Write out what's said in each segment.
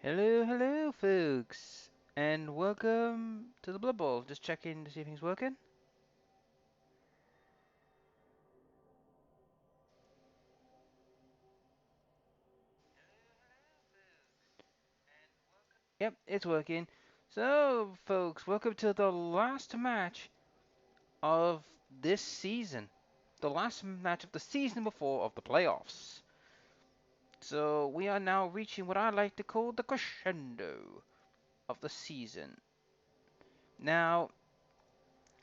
Hello, folks, and welcome to the Blood Bowl. Just checking to see if things working. Yep, it's working. So, folks, welcome to the last match of this season. The last match of the season before of the playoffs. So, we are now reaching what I like to call the crescendo of the season. Now,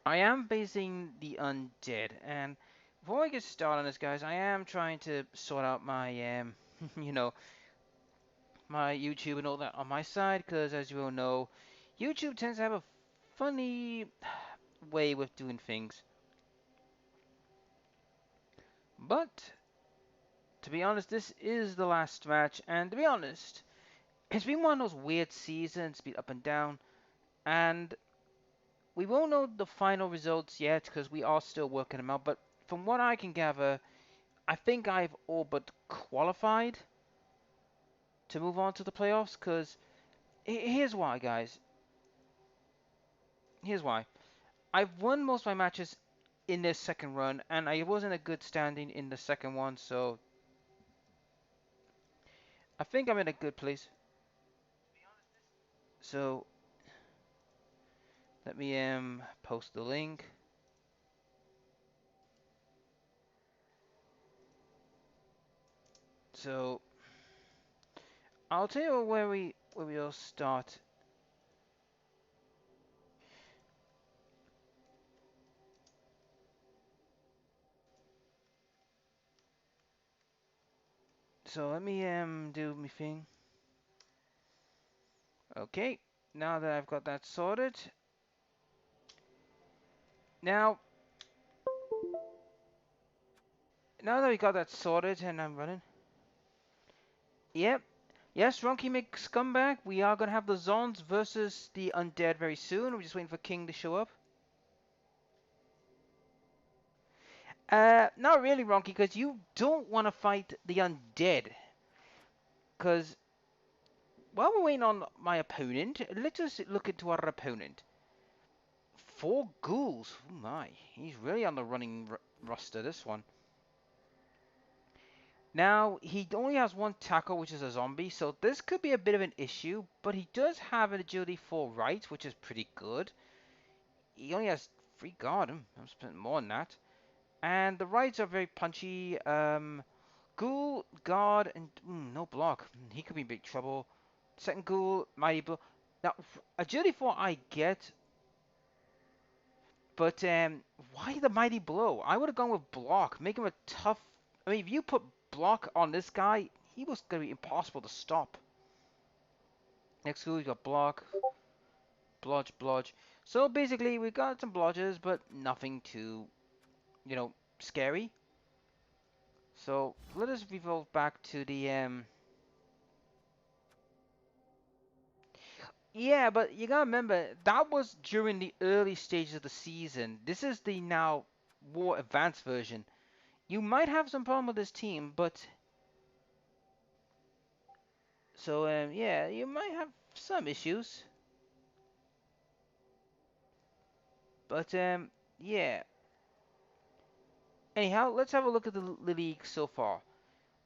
I am basing the Undead, and before I get started on this, guys, I am trying to sort out my, you know, my YouTube and all that on my side, because as you all know, YouTube tends to have a funny way with doing things. But to be honest, this is the last match, and to be honest, it's been one of those weird seasons, been up and down, and we won't know the final results yet because we are still working them out. But from what I can gather, I think I've all but qualified to move on to the playoffs. Because here's why, guys. Here's why. I've won most of my matches in this second run, and I was in a good standing in the second one, so I think I'm in a good place. So let me post the link. So I'll tell you where we'll start. So let me do my thing. Okay, now that I've got that sorted. Now now that we got that sorted and I'm running. Yep. Yes, Ronky makes comeback. We are gonna have the Zons versus the Undead very soon. We're just waiting for King to show up. Not really, Ronky, because you don't want to fight the Undead. Because while we're waiting on my opponent, let us look into our opponent. 4 ghouls. Oh my, he's really on the running roster, this one. Now, he only has one tackle, which is a zombie, so this could be a bit of an issue, but he does have an agility 4 right, which is pretty good. He only has 3 guard. I'm spending more than that. And the rights are very punchy. Ghoul, guard, and no block. He could be in big trouble. Second ghoul, mighty blow. Now, agility 4 I get, but why the mighty blow? I would have gone with block. Make him a tough. I mean, if you put block on this guy, he was going to be impossible to stop. Next ghoul, you got block, blodge, blodge. So basically, we got some blodges, but nothing too, scary. So let us revolve back to the Yeah, but you gotta remember that was during the early stages of the season. This is the now more advanced version. You might have some problem with this team, but yeah, you might have some issues. But yeah. Anyhow, let's have a look at the league so far.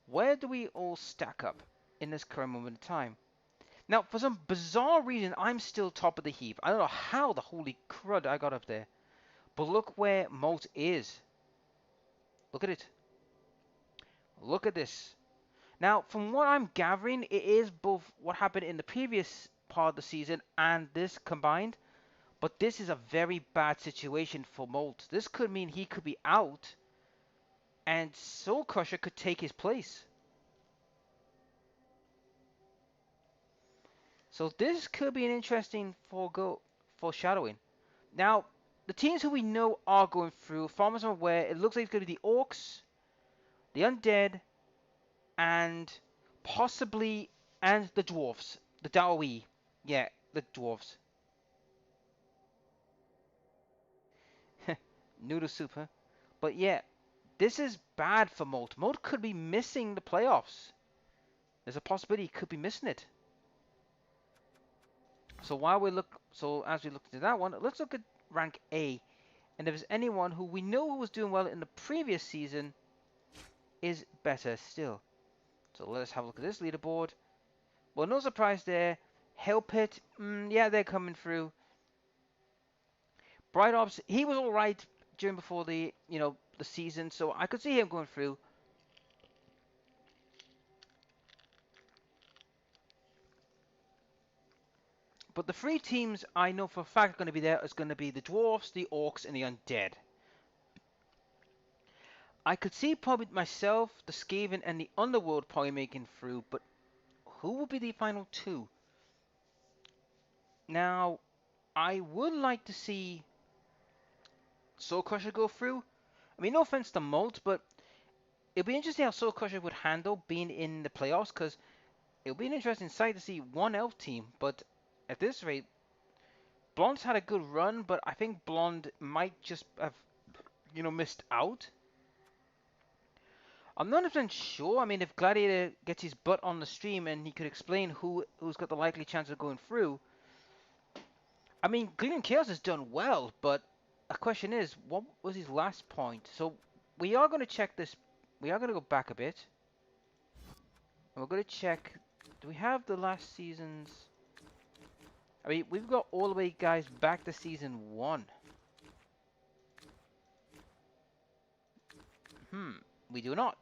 Where do we all stack up in this current moment in time? Now, for some bizarre reason, I'm still top of the heap. I don't know how the holy crud I got up there. But look where Molt is. Look at it. Look at this. Now, from what I'm gathering, it is both what happened in the previous part of the season and this combined. But this is a very bad situation for Molt. This could mean he could be out, and Soul Crusher could take his place. So this could be an interesting foreshadowing. Now, the teams who we know are going through, Farmers are aware, it looks like it's going to be the Orcs, the Undead, and possibly the Dwarfs, the Daoi. Yeah, the Dwarfs. Noodle soup, huh? But yeah, this is bad for Molt. Molt could be missing the playoffs. There's a possibility he could be missing it. So as we look into that one, let's look at rank A. And if there's anyone who we know who was doing well in the previous season is better still. So let us have a look at this leaderboard. Well, no surprise there. Hell Pit, yeah, they're coming through. Bright Ops, he was all right during before the the season, so I could see him going through. But the three teams I know for a fact are going to be there is going to be the Dwarfs, the Orcs, and the Undead. I could see probably myself, the Skaven, and the Underworld probably making through, but who will be the final two? Now, I would like to see Soul Crusher go through. I mean, no offense to Molt, but it'd be interesting how Soul Crusher would handle being in the playoffs, because it would be an interesting sight to see one elf team. But at this rate, Blonde's had a good run, but I think Blonde might just have, missed out. I'm not 100% sure. I mean, if Gladiator gets his butt on the stream and he could explain who's got the likely chance of going through. I mean, Cleveland Chaos has done well, but a question is, what was his last point? So we are going to check this. We are going to go back a bit. And we're going to check. Do we have the last season's? I mean, we've got all the way, guys, back to season 1. We do not.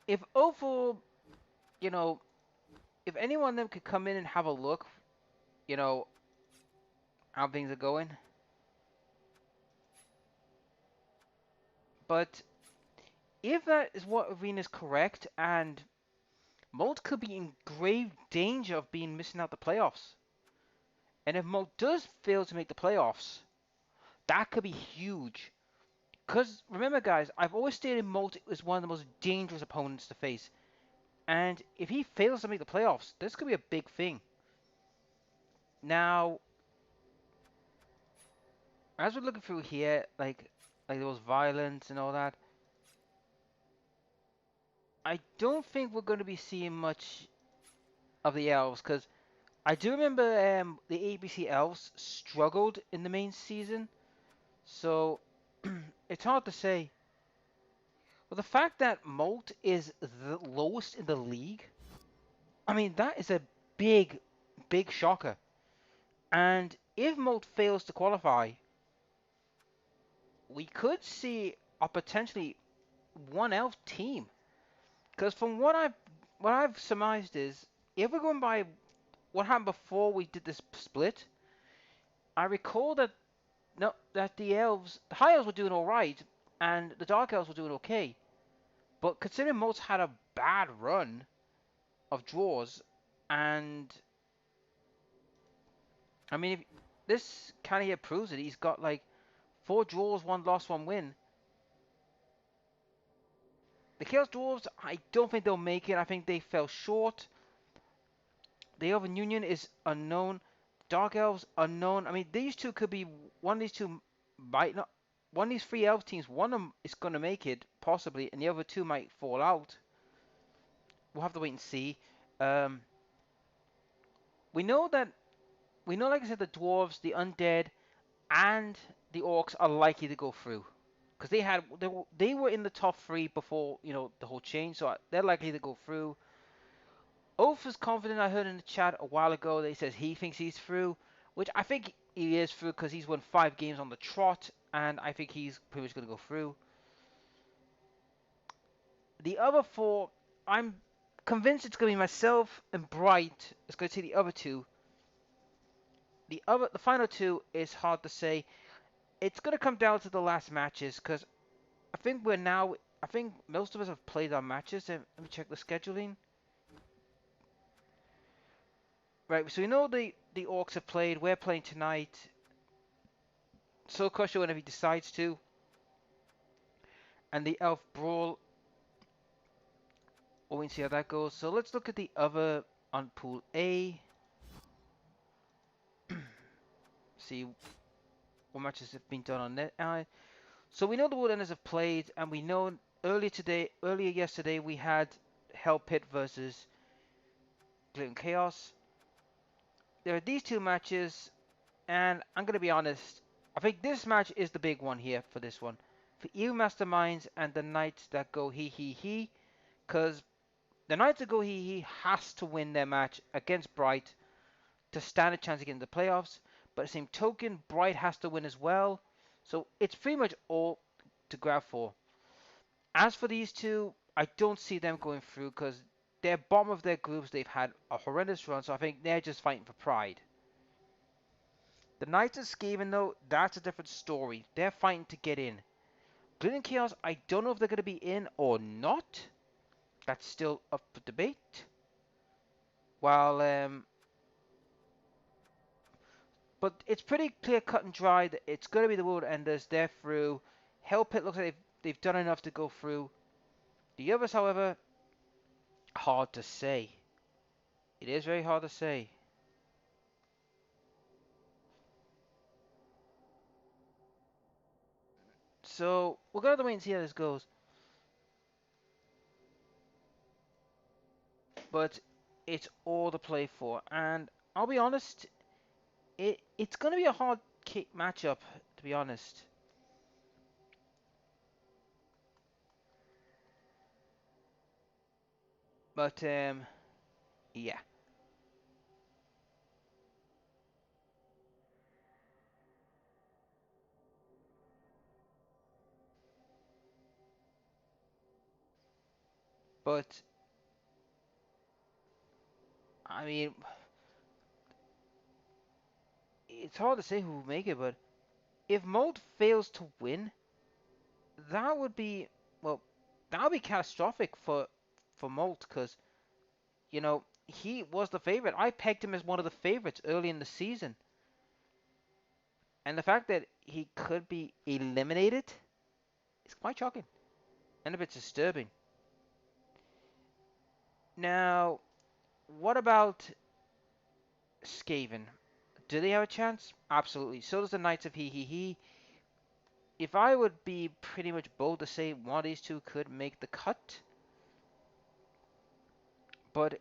If Opal, if anyone of them could come in and have a look, how things are going. But if that is what Arena's correct, and Molt could be in grave danger of being missing out the playoffs. And if Molt does fail to make the playoffs, that could be huge. Because remember, guys, I've always stated Molt is one of the most dangerous opponents to face. And if he fails to make the playoffs, this could be a big thing. Now, as we're looking through here, like there was violence and all that, I don't think we're going to be seeing much of the elves, because I do remember the ABC elves struggled in the main season, so it's hard to say. Well, the fact that Molt is the lowest in the league, I mean, that is a big, big shocker. And if Molt fails to qualify, we could see a potentially one elf team. Because from what I've surmised is, if we're going by what happened before we did this split, I recall that the high elves were doing all right, and the dark elves were doing okay. But considering Molt's had a bad run of draws, and I mean, if this kind of here proves it. He's got like 4 draws, 1 loss, 1 win. The Chaos Dwarves, I don't think they'll make it. I think they fell short. The Elven Union is unknown. Dark Elves, unknown. I mean, these two could be one of these two might not. One of these 3 elf teams, one of them is going to make it, possibly, and the other 2 might fall out. We'll have to wait and see. We know, like I said, the Dwarves, the Undead, and the Orcs are likely to go through. Because they were in the top 3 before, the whole change, so they're likely to go through. Oath is confident. I heard in the chat a while ago that he says he thinks he's through, which I think he is through because he's won 5 games on the trot, and I think he's pretty much going to go through. The other 4, I'm convinced it's going to be myself and Bright. It's going to take the other 2. The final 2 is hard to say. It's going to come down to the last matches because I think most of us have played our matches. Let me check the scheduling. Right, so we know the Orcs have played. We're playing tonight. Soul Crusher whenever he decides to. And the Elf Brawl. We'll wait and see how that goes. So let's look at the other on Pool A. See what matches have been done on that. So we know the Woodlanders have played, and we know earlier yesterday we had Hell Pit versus Gluten Chaos. There are these two matches, and I'm going to be honest, I think this match is the big one here for this one. For Evil Masterminds and the Knights that go he, because the Knights that go he has to win their match against Bright to stand a chance to get into the playoffs. But at the same token, Bright has to win as well. So it's pretty much all to grab for. As for these two, I don't see them going through because they're bottom of their groups. They've had a horrendous run, so I think they're just fighting for pride. The Knights of Skaven, though, that's a different story. They're fighting to get in. Gluten and Chaos, I don't know if they're going to be in or not. That's still up for debate. While, but it's pretty clear cut and dry that it's going to be the World Enders. They're through. Hell Pit looks like they've done enough to go through. The others, however, hard to say. It is very hard to say. So we're going to wait and see how this goes. But it's all to play for. And I'll be honest, it's going to be a hard matchup, to be honest. But, yeah. But, I mean, it's hard to say who will make it, but if Molt fails to win, that would be, well, that would be catastrophic for Molt, because, you know, he was the favorite. I pegged him as one of the favorites early in the season. And the fact that he could be eliminated is quite shocking and a bit disturbing. Now, what about Skaven? Do they have a chance? Absolutely. So does the Knights of He. If I would be pretty much bold to say one of these two could make the cut, but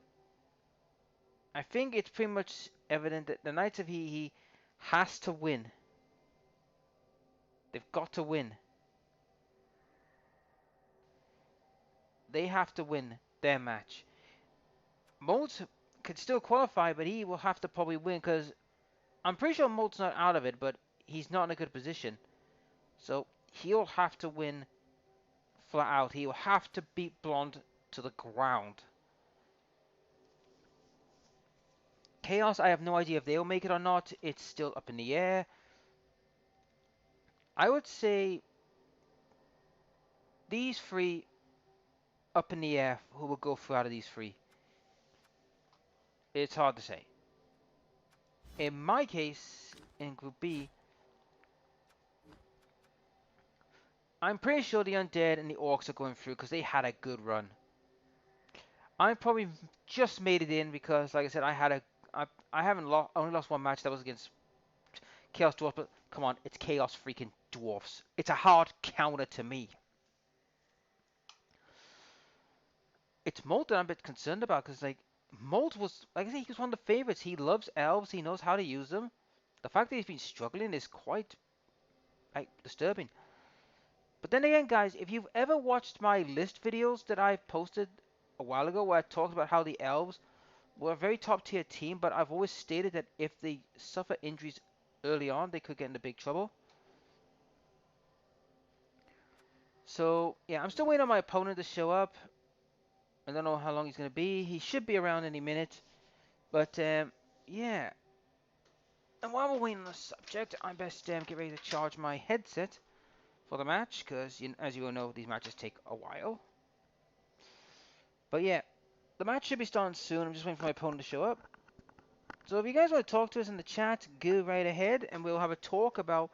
I think it's pretty much evident that the Knights of He has to win. They've got to win. They have to win their match. Molt could still qualify, but he will have to probably win because I'm pretty sure Molt's not out of it, but he's not in a good position. So he'll have to win flat out. He will have to beat Blonde to the ground. Chaos, I have no idea if they'll make it or not. It's still up in the air. I would say these three up in the air who will go through out of these three. It's hard to say. In my case, in Group B, I'm pretty sure the Undead and the Orcs are going through because they had a good run. I probably just made it in because, like I said, I haven't only lost one match. That was against Chaos Dwarfs, but come on, it's Chaos freaking Dwarfs. It's a hard counter to me. It's Molt that I'm a bit concerned about because, like, Molt was, like I said, he was one of the favorites. He loves elves. He knows how to use them. The fact that he's been struggling is quite, like, disturbing. But then again, guys, if you've ever watched my list videos that I posted a while ago where I talked about how the elves were a very top tier team, but I've always stated that if they suffer injuries early on, they could get into big trouble. So, yeah, I'm still waiting on my opponent to show up. I don't know how long he's going to be. He should be around any minute. But, yeah. And while we're waiting on the subject, I best get ready to charge my headset for the match, because, as you all know, these matches take a while. But, yeah, the match should be starting soon. I'm just waiting for my opponent to show up. So if you guys want to talk to us in the chat, go right ahead, and we'll have a talk about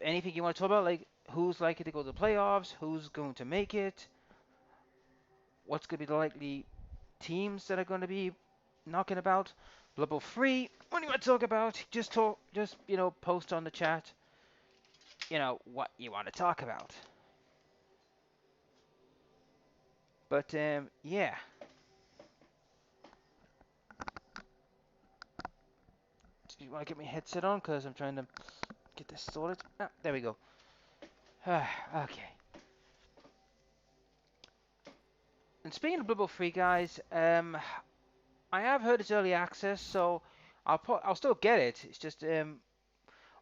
anything you want to talk about, like who's likely to go to the playoffs, who's going to make it, what's going to be the likely teams that are going to be knocking about. Blood Bowl 3, what do you want to talk about? Just post on the chat, what you want to talk about. But, yeah. You want to get my headset on because I'm trying to get this sorted. Ah, there we go. Okay. And speaking of Blibble Free, guys, I have heard it's early access, so I'll still get it. It's just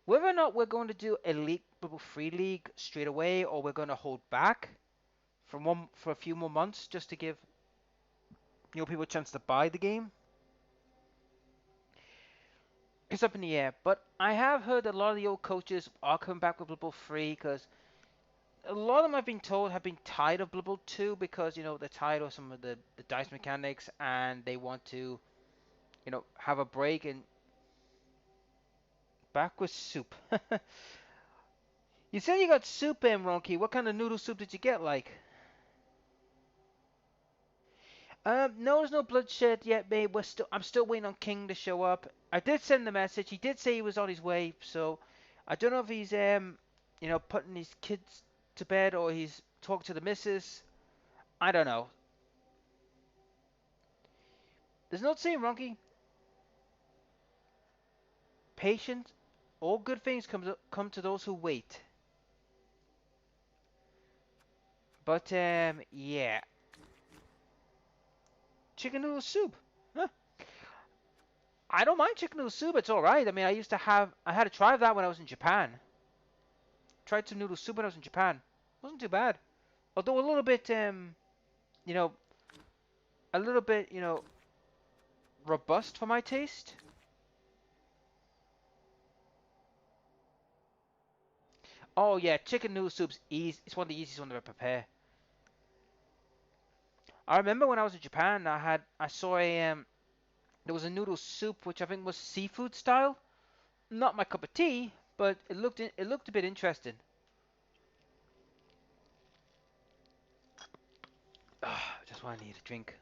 whether or not we're going to do a league Blibble Free league straight away, or we're going to hold back for a few more months just to give people a chance to buy the game. It's up in the air, but I have heard that a lot of the old coaches are coming back with Blibble Free because a lot of them I've been told have been tired of Blibble 2 because they're tired of some of the dice mechanics and they want to have a break and back with soup. You said you got soup in, Ronky. What kind of noodle soup did you get, like? No, there's no bloodshed yet, mate. I'm still waiting on King to show up. I did send the message. He did say he was on his way, so I don't know if he's putting his kids to bed or he's talking to the missus. I don't know. There's no saying, Ronky. Patience, all good things come to those who wait. But yeah, chicken noodle soup. Huh. I don't mind chicken noodle soup. It's all right. I mean, I had to try that when I was in Japan. Tried some noodle soup when I was in Japan. Wasn't too bad. Although a little bit, you know, a little bit, robust for my taste. Oh yeah, chicken noodle soup's easy. It's one of the easiest ones to prepare. I remember when I was in Japan, I saw there was a noodle soup which I think was seafood style. Not my cup of tea, but it looked a bit interesting. Just what I need a drink.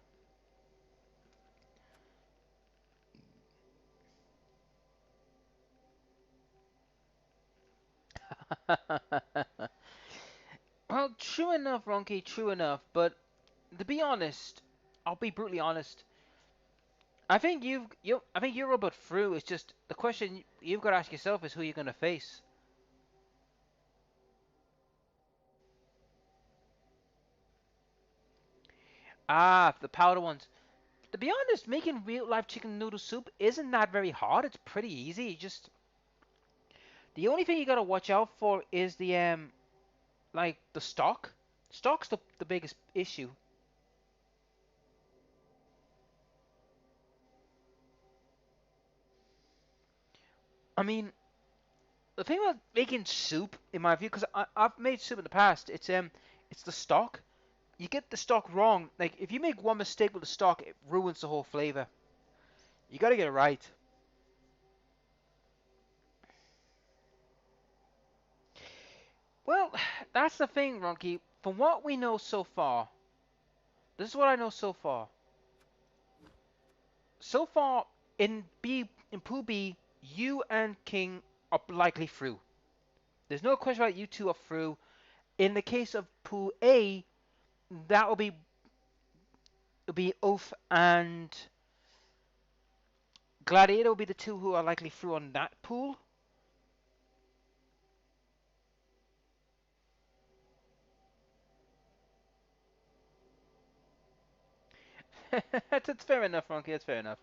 Well, true enough, Ronky, true enough. But to be honest, I'll be brutally honest. I think you're about through. It's just the question you've got to ask yourself is who you're going to face. Ah, the powder ones. To be honest, making real life chicken noodle soup isn't that very hard. It's pretty easy. Just the only thing you got to watch out for is the like the stock. Stock's the biggest issue. I mean, the thing about making soup, in my view, because I've made soup in the past, it's the stock. You get the stock wrong. Like if you make one mistake with the stock, it ruins the whole flavor. You got to get it right. Well, that's the thing, Ronky. From what we know so far, this is what I know so far. So far in Pool B, you and King are likely through. There's no question about you two are through. In the case of Pool A, that will be Oath and Gladiator will be the two who are likely through on that pool. That's fair enough, Ronky. That's fair enough.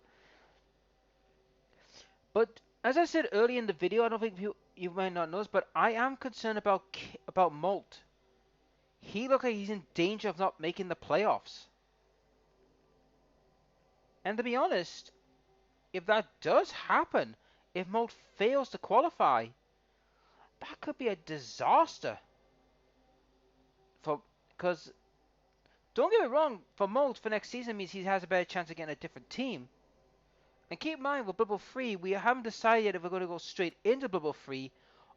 But as I said earlier in the video, I don't think you might not notice, but I am concerned about Molt. He looks like he's in danger of not making the playoffs. And to be honest, if that does happen, if Molt fails to qualify, that could be a disaster. For because don't get me wrong, for Molt for next season means he has a better chance of getting a different team. And keep in mind with Bubble 3, we haven't decided yet if we're going to go straight into Bubble 3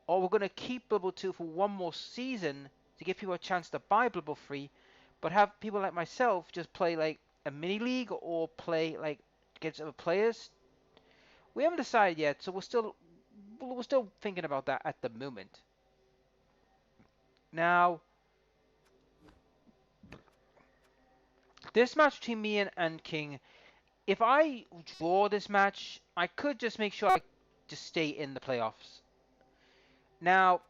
or we're going to keep Bubble 2 for one more season to give people a chance to buy Bubble 3, but have people like myself just play like a mini league or play like against other players. We haven't decided yet, so we're still thinking about that at the moment. Now, this match between me and King, if I draw this match, I could just make sure I to stay in the playoffs. Now,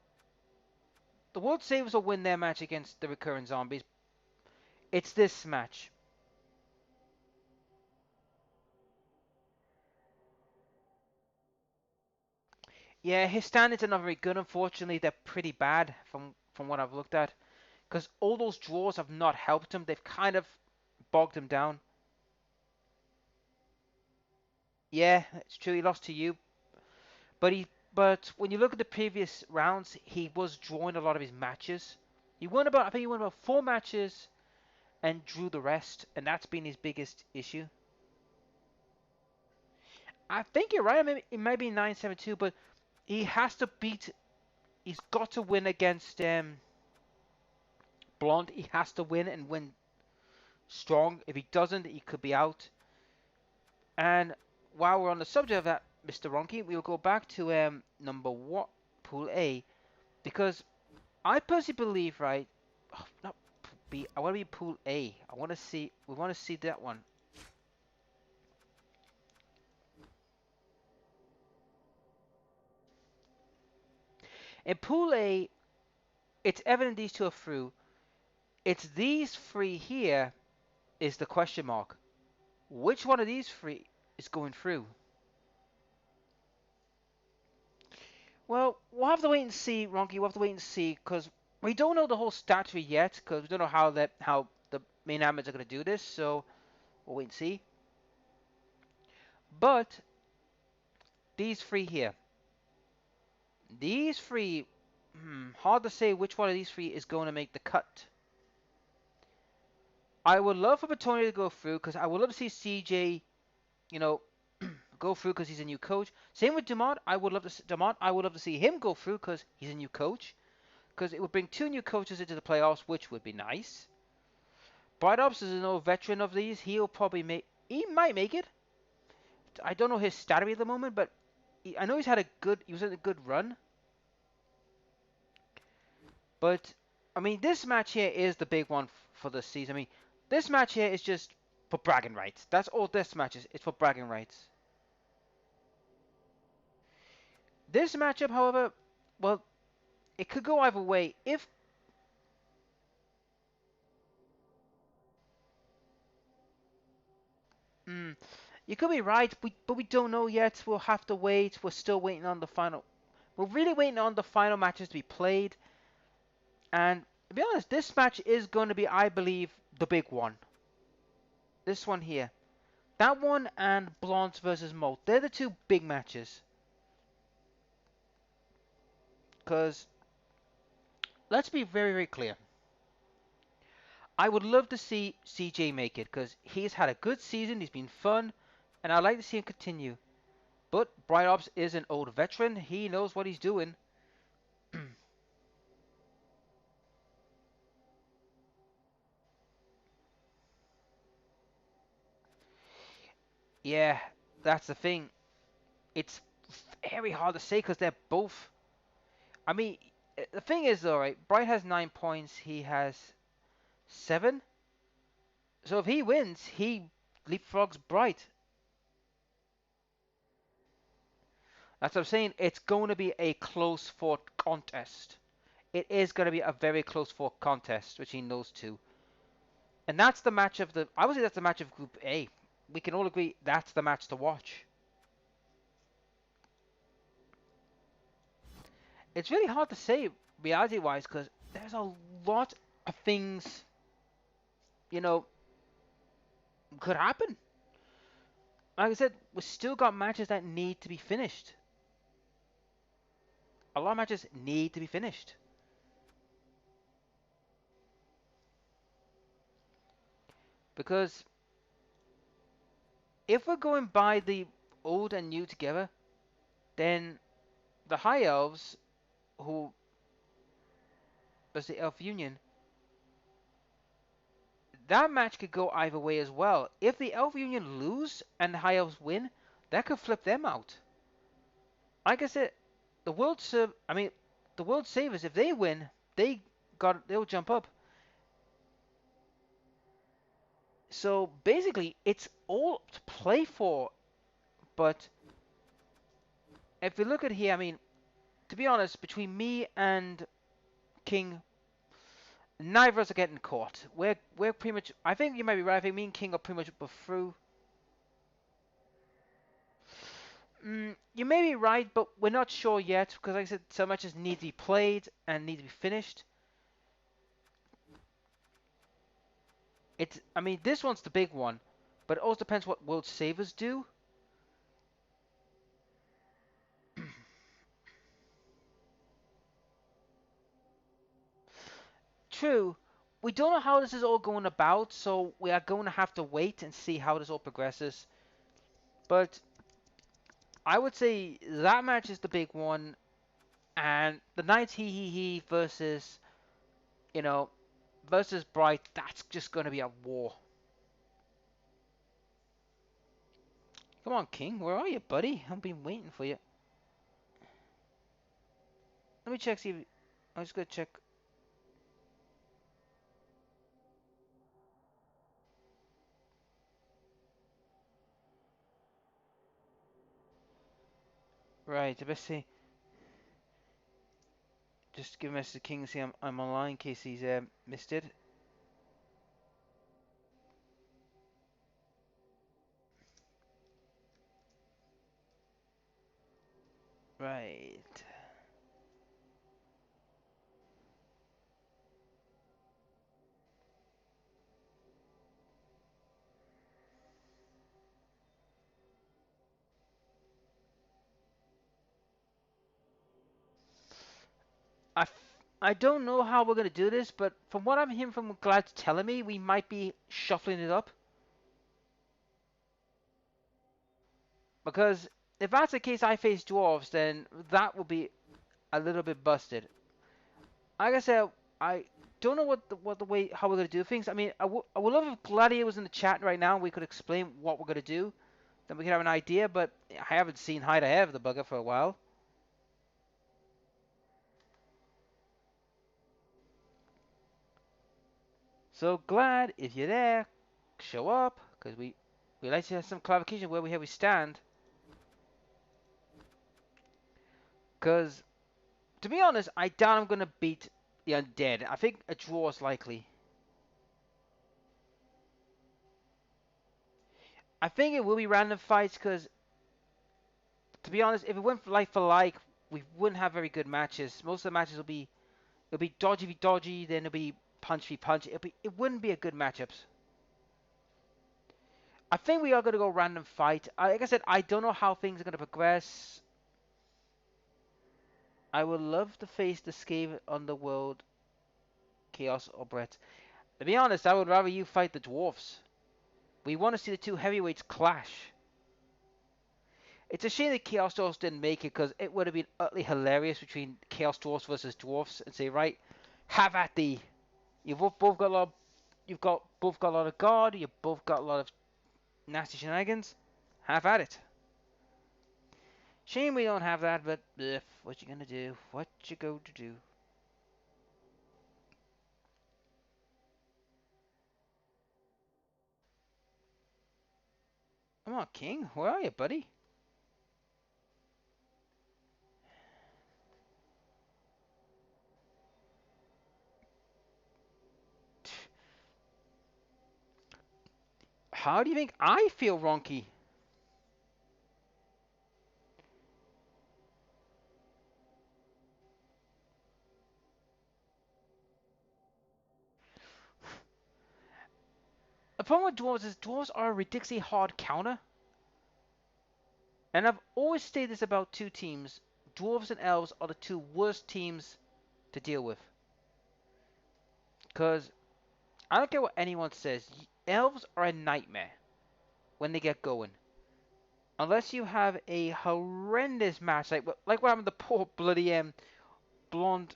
the World Savers will win their match against the Recurrent Zombies. It's this match. Yeah, his standings are not very good. Unfortunately, they're pretty bad from what I've looked at. Because all those draws have not helped him. They've kind of bogged him down. Yeah, it's true. He lost to you, but when you look at the previous rounds, he was drawing a lot of his matches. I think he won about 4 matches and drew the rest, and that's been his biggest issue. I think you're right. I mean, it might be 9-7-2, but he has to beat. He's got to win against Blonde. He has to win and win strong. If he doesn't, he could be out. And while we're on the subject of that, Mr. Ronky, we will go back to number one, Pool A, because I personally believe, right? Oh, not Pool B. I want to be Pool A. I want to see. We want to see that one. In Pool A, it's evident these two are through. It's these three here is the question mark. Which one of these three is going through? Well, we'll have to wait and see, Ronky. We'll have to wait and see because we don't know the whole stat tree yet because we don't know how the main admins are going to do this. So we'll wait and see. But these three here, these three, hard to say which one of these three is going to make the cut. I would love for Petone to go through because I would love to see CJ, you know, go through because he's a new coach. Same with Dumont. I would love to see him go through because he's a new coach. Because it would bring 2 new coaches into the playoffs, which would be nice. Bright Ops is an old veteran of these. He might make it. I don't know his stat at the moment, but I know he was in a good run. But I mean, this match here is the big one for the season. I mean, this match here is just for bragging rights. That's all this match is. It's for bragging rights. This matchup, however, well, it could go either way. If you could be right, but we don't know yet. We'll have to wait. We're still waiting on the final. We're really waiting on the final matches to be played. And to be honest, this match is going to be, I believe, the big one. This one here. That one and Blondes versus Molt. They're the 2 big matches. Because, let's be very, very clear. I would love to see CJ make it. Because he's had a good season. He's been fun. And I'd like to see him continue. But Bright Ops is an old veteran. He knows what he's doing. Yeah, that's the thing. It's very hard to say because they're both. I mean, the thing is, though, right? Bright has 9 points. He has 7. So if he wins, he leapfrogs Bright. That's what I'm saying. It's going to be a close fought contest. It is going to be a very close fought contest between those two. And that's the match of the. I would say that's the match of Group A. We can all agree that's the match to watch. It's really hard to say reality wise because there's a lot of things, you know, could happen. Like I said, we still got matches that need to be finished. A lot of matches need to be finished. Because if we're going by the old and new together, then the High Elves, who was the Elf Union, that match could go either way as well. If the Elf Union lose and the High Elves win, that could flip them out. Like I said, the World Savers, if they win, they'll jump up. So basically, it's all to play for, but if we look at here, I mean, to be honest, between me and King, neither of us are getting caught. We're pretty much. I think you might be right. I think me and King are pretty much through. You may be right, but we're not sure yet because, like I said, so much as needs to be played and needs to be finished. I mean, this one's the big one, but it also depends what World Savers do. True, we don't know how this is all going about, so we are going to have to wait and see how this all progresses. But I would say that match is the big one, and the Knights he versus, you know, versus Bright, that's just going to be a war. Come on, King, where are you, buddy? I've been waiting for you. Let me check, see if... I'm just going to check. Right, the best say... Just give a message to King and see I'm online in case he's missed it. Right. I, I don't know how we're going to do this, but from what I'm hearing from Glad's telling me, we might be shuffling it up. Because if that's the case, I face dwarves, then that will be a little bit busted. Like I said, I don't know what the way how we're gonna do things. I mean, I would love if Gladiator was in the chat right now. And we could explain what we're gonna do. Then we could have an idea. But I haven't seen Hide Ahead of the bugger for a while. So Glad, if you're there, show up because we like to have some clarification where we stand. Because to be honest, I doubt I'm gonna beat the Undead. I think a draw is likely. I think it will be random fights because, to be honest, if it went for like, we wouldn't have very good matches. Most of the matches will be it'll be dodgy v dodgy, then it'll be punch v punch. It wouldn't be a good matchups. I think we are gonna go random fight. Like I said, I don't know how things are gonna progress. I would love to face the Scave Underworld, Chaos or Brett. To be honest, I would rather you fight the dwarfs. We want to see the two heavyweights clash. It's a shame that Chaos Dwarfs didn't make it because it would have been utterly hilarious between Chaos Dwarfs versus Dwarfs and say, right, have at thee. You've both got a lot. You've both got a lot of guard. You've both got a lot of nasty shenanigans. Have at it. Shame we don't have that, but what you gonna do? What you go to do? Come on, King. Where are you, buddy? How do you think I feel, Ronky? The problem with dwarves is dwarves are a ridiculously hard counter. And I've always stated this about two teams. Dwarves and elves are the two worst teams to deal with. Because I don't care what anyone says, elves are a nightmare when they get going. Unless you have a horrendous match, like what happened to the poor bloody blonde,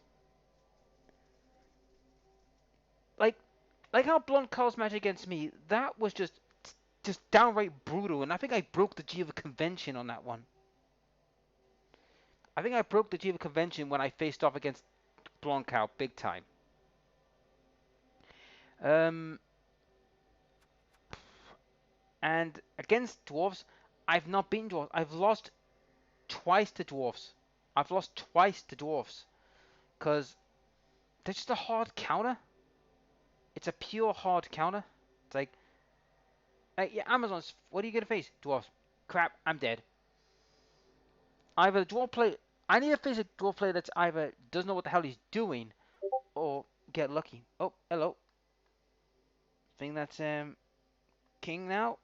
like like how blonde Carl's match against me. That was just downright brutal, and I think I broke the Geneva Convention on that one. I think I broke the Geneva Convention when I faced off against blonde Cow big time. Um, and against dwarves, I've not beaten dwarves. I've lost twice to dwarfs. I've lost twice to dwarfs because they're just a hard counter. It's a pure hard counter. It's like yeah, Amazon's. What are you gonna face? Dwarfs. Crap, I'm dead. Either the dwarf player. I need to face a dwarf player that's either doesn't know what the hell he's doing or get lucky. Oh, hello. Think that's king now.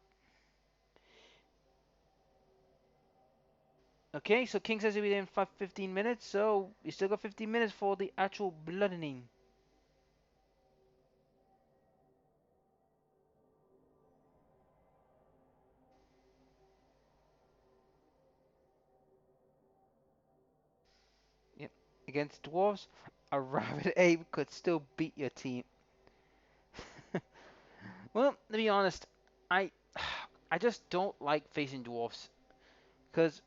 Okay, so king says he'll be there in 15 minutes, so we still got 15 minutes for the actual bloodening. Yep. Against dwarves, a rabid ape could still beat your team. Well, to be honest, I I just don't like facing dwarves because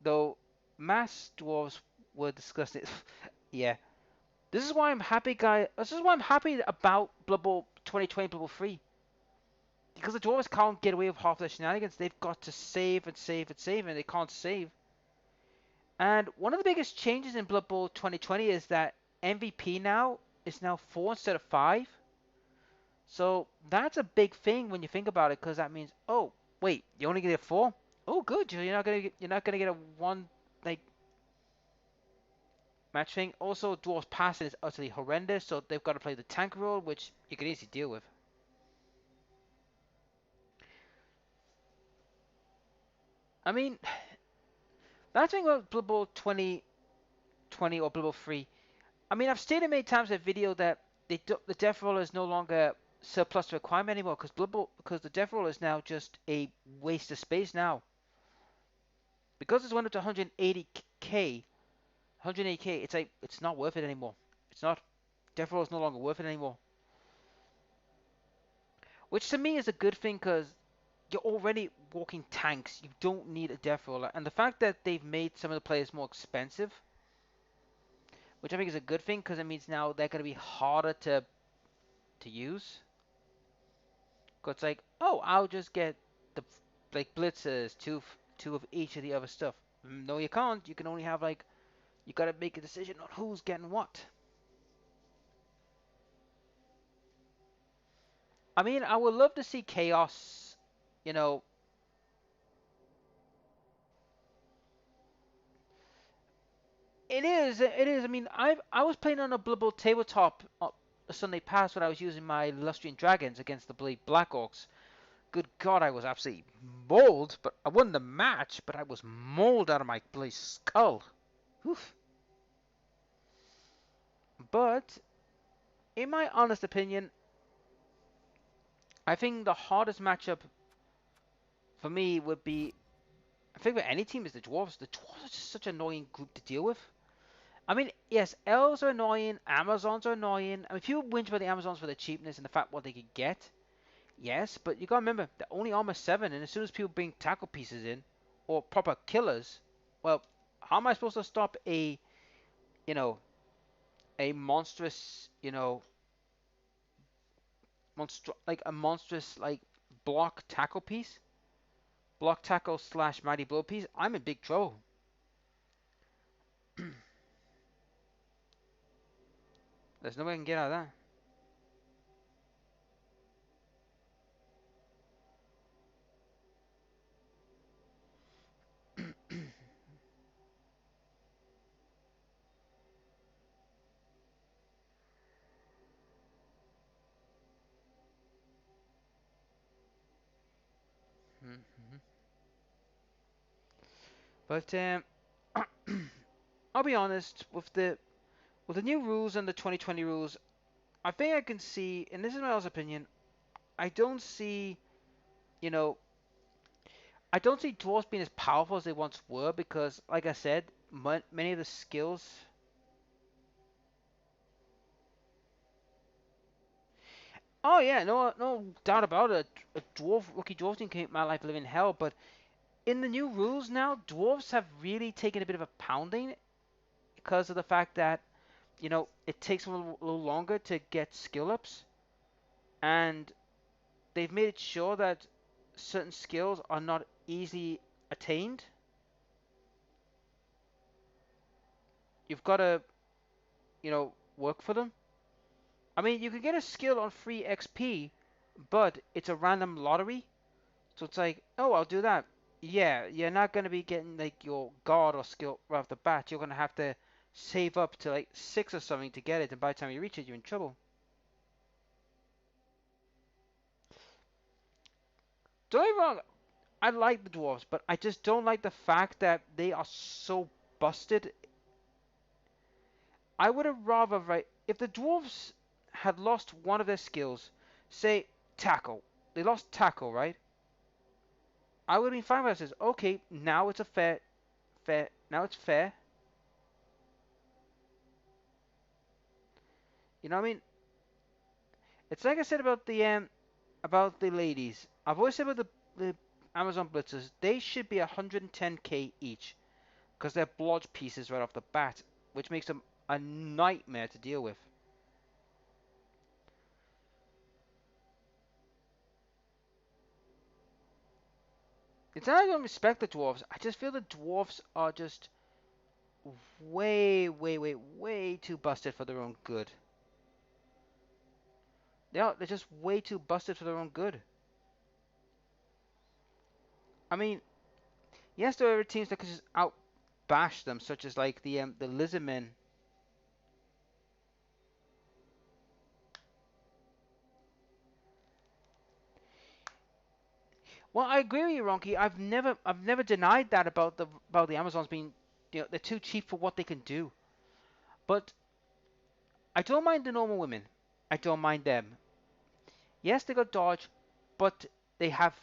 though mass dwarves were disgusting. Yeah, this is why I'm happy, guy. This is why I'm happy about Blood Bowl 2020 Blood Bowl 3 because the dwarves can't get away with half their shenanigans. They've got to save and save and save, and they can't save. And one of the biggest changes in Blood Bowl 2020 is that MVP now is now 4 instead of 5. So that's a big thing when you think about it, because that means, oh wait, you only get a 4. Oh, good. You're not gonna get a one like match thing. Also, dwarves passing is utterly horrendous, so they've got to play the tank role, which you can easily deal with. I mean, that's thing about Blood Bowl 2020 or Blood Bowl 3. I mean, I've stated many times in the video that the death roller is no longer surplus to requirement anymore because the death roller is now just a waste of space now. Because it's went up to 180k, 180k, it's like it's not worth it anymore. It's not. Death roller is no longer worth it anymore. Which to me is a good thing because you're already walking tanks. You don't need a death roller, and the fact that they've made some of the players more expensive, which I think is a good thing because it means now they're going to be harder to use. Cause it's like, oh, I'll just get the like blitzers, two of each of the other stuff. No, you can't. You can only have like you gotta make a decision on who's getting what. I mean, I would love to see chaos. You know, it is. It is. I mean, I was playing on a Blood Bowl tabletop a Sunday past when I was using my Illustrian Dragons against the Black Orcs. Good God, I was absolutely mauled. But I won the match. But I was mauled out of my bloody skull. Oof. But in my honest opinion, I think the hardest matchup for me would be. I think for any team is the dwarves. The dwarves are just such an annoying group to deal with. I mean, yes, elves are annoying, Amazons are annoying. I mean, people whinge about the Amazons for their cheapness and the fact what they could get. Yes, but you gotta remember they're only armor 7, and as soon as people bring tackle pieces in or proper killers, well, how am I supposed to stop you know, a monstrous, like a monstrous like block tackle piece? Block tackle slash mighty blow piece, I'm in big trouble. There's no way I can get out of that. But I'll be honest with the new rules and the 2020 rules. I think I can see, and this is my honest opinion. I don't see, you know, I don't see dwarves being as powerful as they once were because, like I said, many of the skills. Oh yeah, no doubt about it. A rookie dwarf team can make my life living hell. But in the new rules now, dwarves have really taken a bit of a pounding because of the fact that it takes them a little longer to get skill ups, and they've made it sure that certain skills are not easily attained. you've got to, work for them. I mean, you can get a skill on free XP, but it's a random lottery. So it's like, oh, I'll do that. Yeah, you're not gonna be getting like your guard or skill right off the bat. You're gonna have to save up to like 6 or something to get it, and by the time you reach it, you're in trouble. Don't get me wrong, I like the dwarves, but I just don't like the fact that they are so busted. I would have rather, right, if the dwarves had lost one of their skills, say tackle, they lost tackle, right? I would have been fine with this. Okay, now it's a fair. Now it's fair. You know what I mean? It's like I said about the ladies. I've always said about the Amazon blitzers, they should be 110k each because they're blodge pieces right off the bat, which makes them a nightmare to deal with. It's not that I don't respect the dwarves. I just feel the dwarves are just way too busted for their own good. They're just way too busted for their own good. I mean, yes, there are teams that can just out bash them, such as like the Lizardmen. Well, I agree with you, Ronky. I've never denied that about the Amazons being, they're too cheap for what they can do. But I don't mind the normal women. I don't mind them. Yes, they got dodge, but they have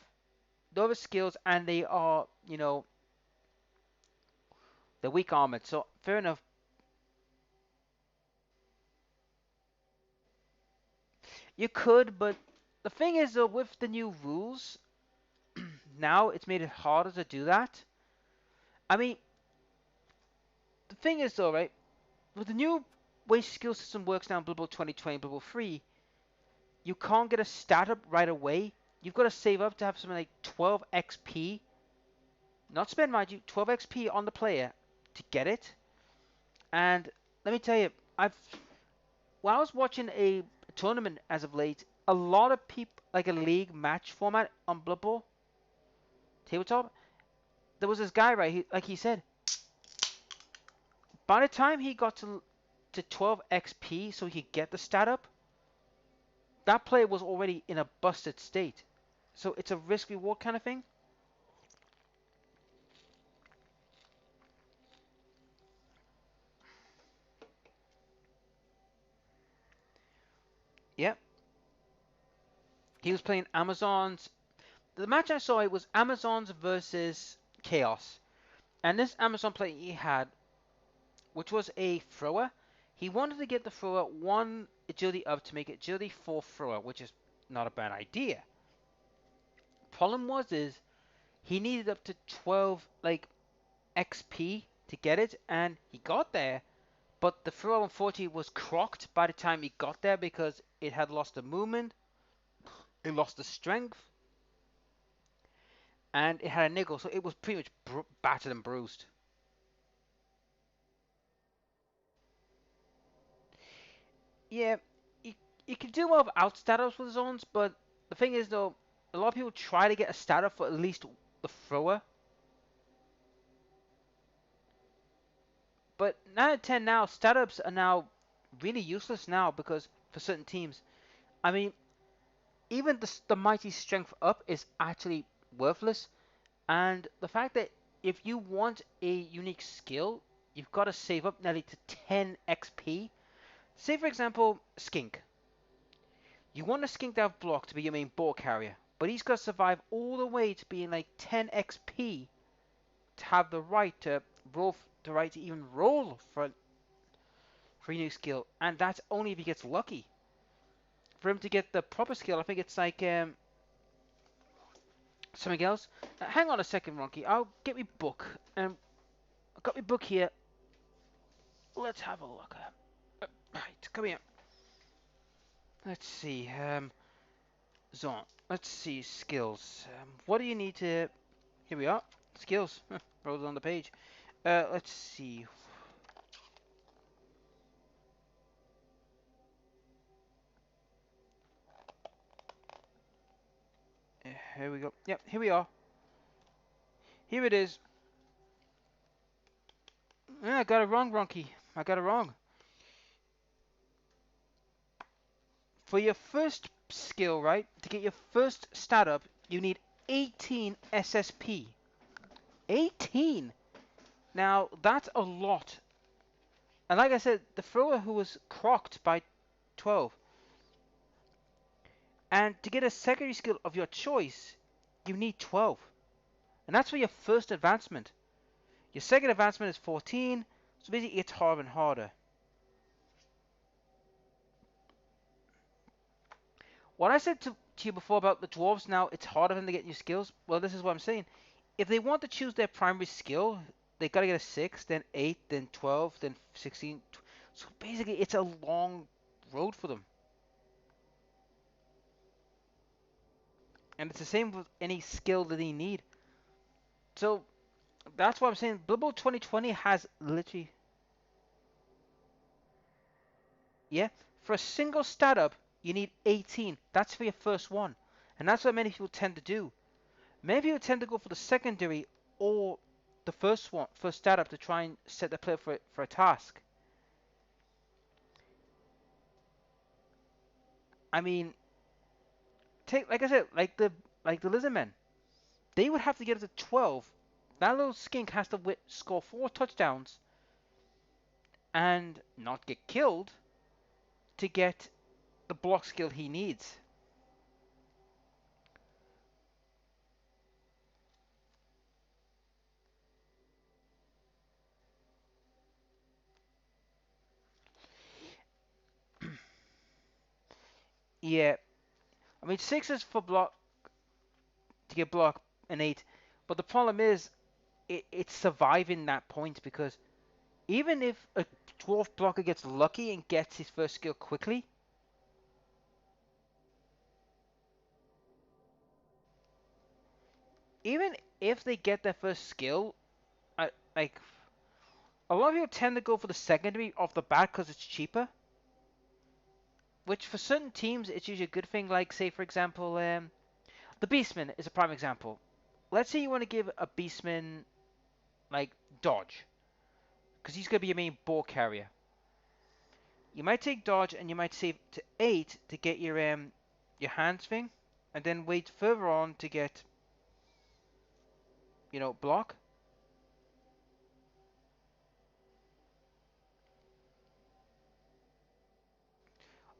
the other skills, and they are, they're weak armored. So fair enough. You could, but the thing is, though, with the new rules, now it's made it harder to do that. I mean, the thing is, though, right? With the new way skill system works now in Blood Bowl 2020, Blood Bowl 3, you can't get a stat up right away. You've got to save up to have something like 12 XP. Not spend, mind you, 12 XP on the player to get it. And let me tell you, while I was watching a tournament as of late, a lot of people, like a league match format on Blood Bowl tabletop, there was this guy, right? Like he said, by the time he got to 12 XP, so he could get the stat up, that player was already in a busted state. So it's a risk reward kind of thing. Yep. He was playing Amazons. The match I saw, it was Amazons versus Chaos. And this Amazon player he had, which was a thrower, he wanted to get the thrower one agility up to make it agility 4 thrower, which is not a bad idea. Problem is he needed up to 12 like XP to get it, and he got there, but the throw unfortunately was crocked by the time he got there because it had lost the movement, it lost the strength, and it had a niggle, so it was pretty much battered and bruised. Yeah, you, you can do more of out status with zones, but the thing is though, a lot of people try to get a status for at least the thrower. But 9 out of 10 now, startups are now really useless now because for certain teams. I mean, even the mighty strength up is actually worthless. And the fact that if you want a unique skill, you've got to save up nearly to 10 XP. Say, for example, Skink. You want a Skink to have block to be your main ball carrier, but he's got to survive all the way to being like 10 XP to have the right to roll, the right to even roll for a new skill, and that's only if he gets lucky. For him to get the proper skill, I think it's like something else. Hang on a second, Ronky. I'll get me book. I've got my book here. Let's have a look. Right, come here. Let's see. Zone. Let's see. Skills. What do you need to... Here we are. Skills. Wrote it on the page. Let's see. Here we go. Yep, here we are. Here it is. Yeah, I got it wrong, Ronky. I got it wrong. For your first skill, right, to get your first stat up, you need 18 SSP. 18! Now, that's a lot. And like I said, the thrower who was crocked by 12. And to get a secondary skill of your choice, you need 12. And that's for your first advancement. Your second advancement is 14, so basically it's harder and harder. What I said to you before about the dwarves, now it's harder for them to get new skills. Well, this is what I'm saying. If they want to choose their primary skill, they gotta get a 6, then 8, then 12, then 16. So basically, it's a long road for them. And it's the same with any skill that they need. So that's why I'm saying Blood Bowl 2020 has literally, yeah, for a single stat up, you need 18. That's for your first one. And that's what many people tend to do. Many people tend to go for the secondary or the first one, first stat up to try and set the player for a task. I mean, take like I said, like the Lizardmen, they would have to get up to 12. That little skink has to score 4 touchdowns and not get killed to get the block skill he needs. Yeah, I mean 6 is for block to get block and 8, but the problem is it's surviving that point because even if a dwarf blocker gets lucky and gets his first skill quickly, even if they get their first skill, like a lot of people tend to go for the secondary off the bat because it's cheaper. Which for certain teams, it's usually a good thing. Like say for example, the Beastman is a prime example. Let's say you want to give a Beastman like dodge, because he's going to be your main ball carrier. You might take dodge and you might save to 8 to get your hands thing, and then wait further on to get block.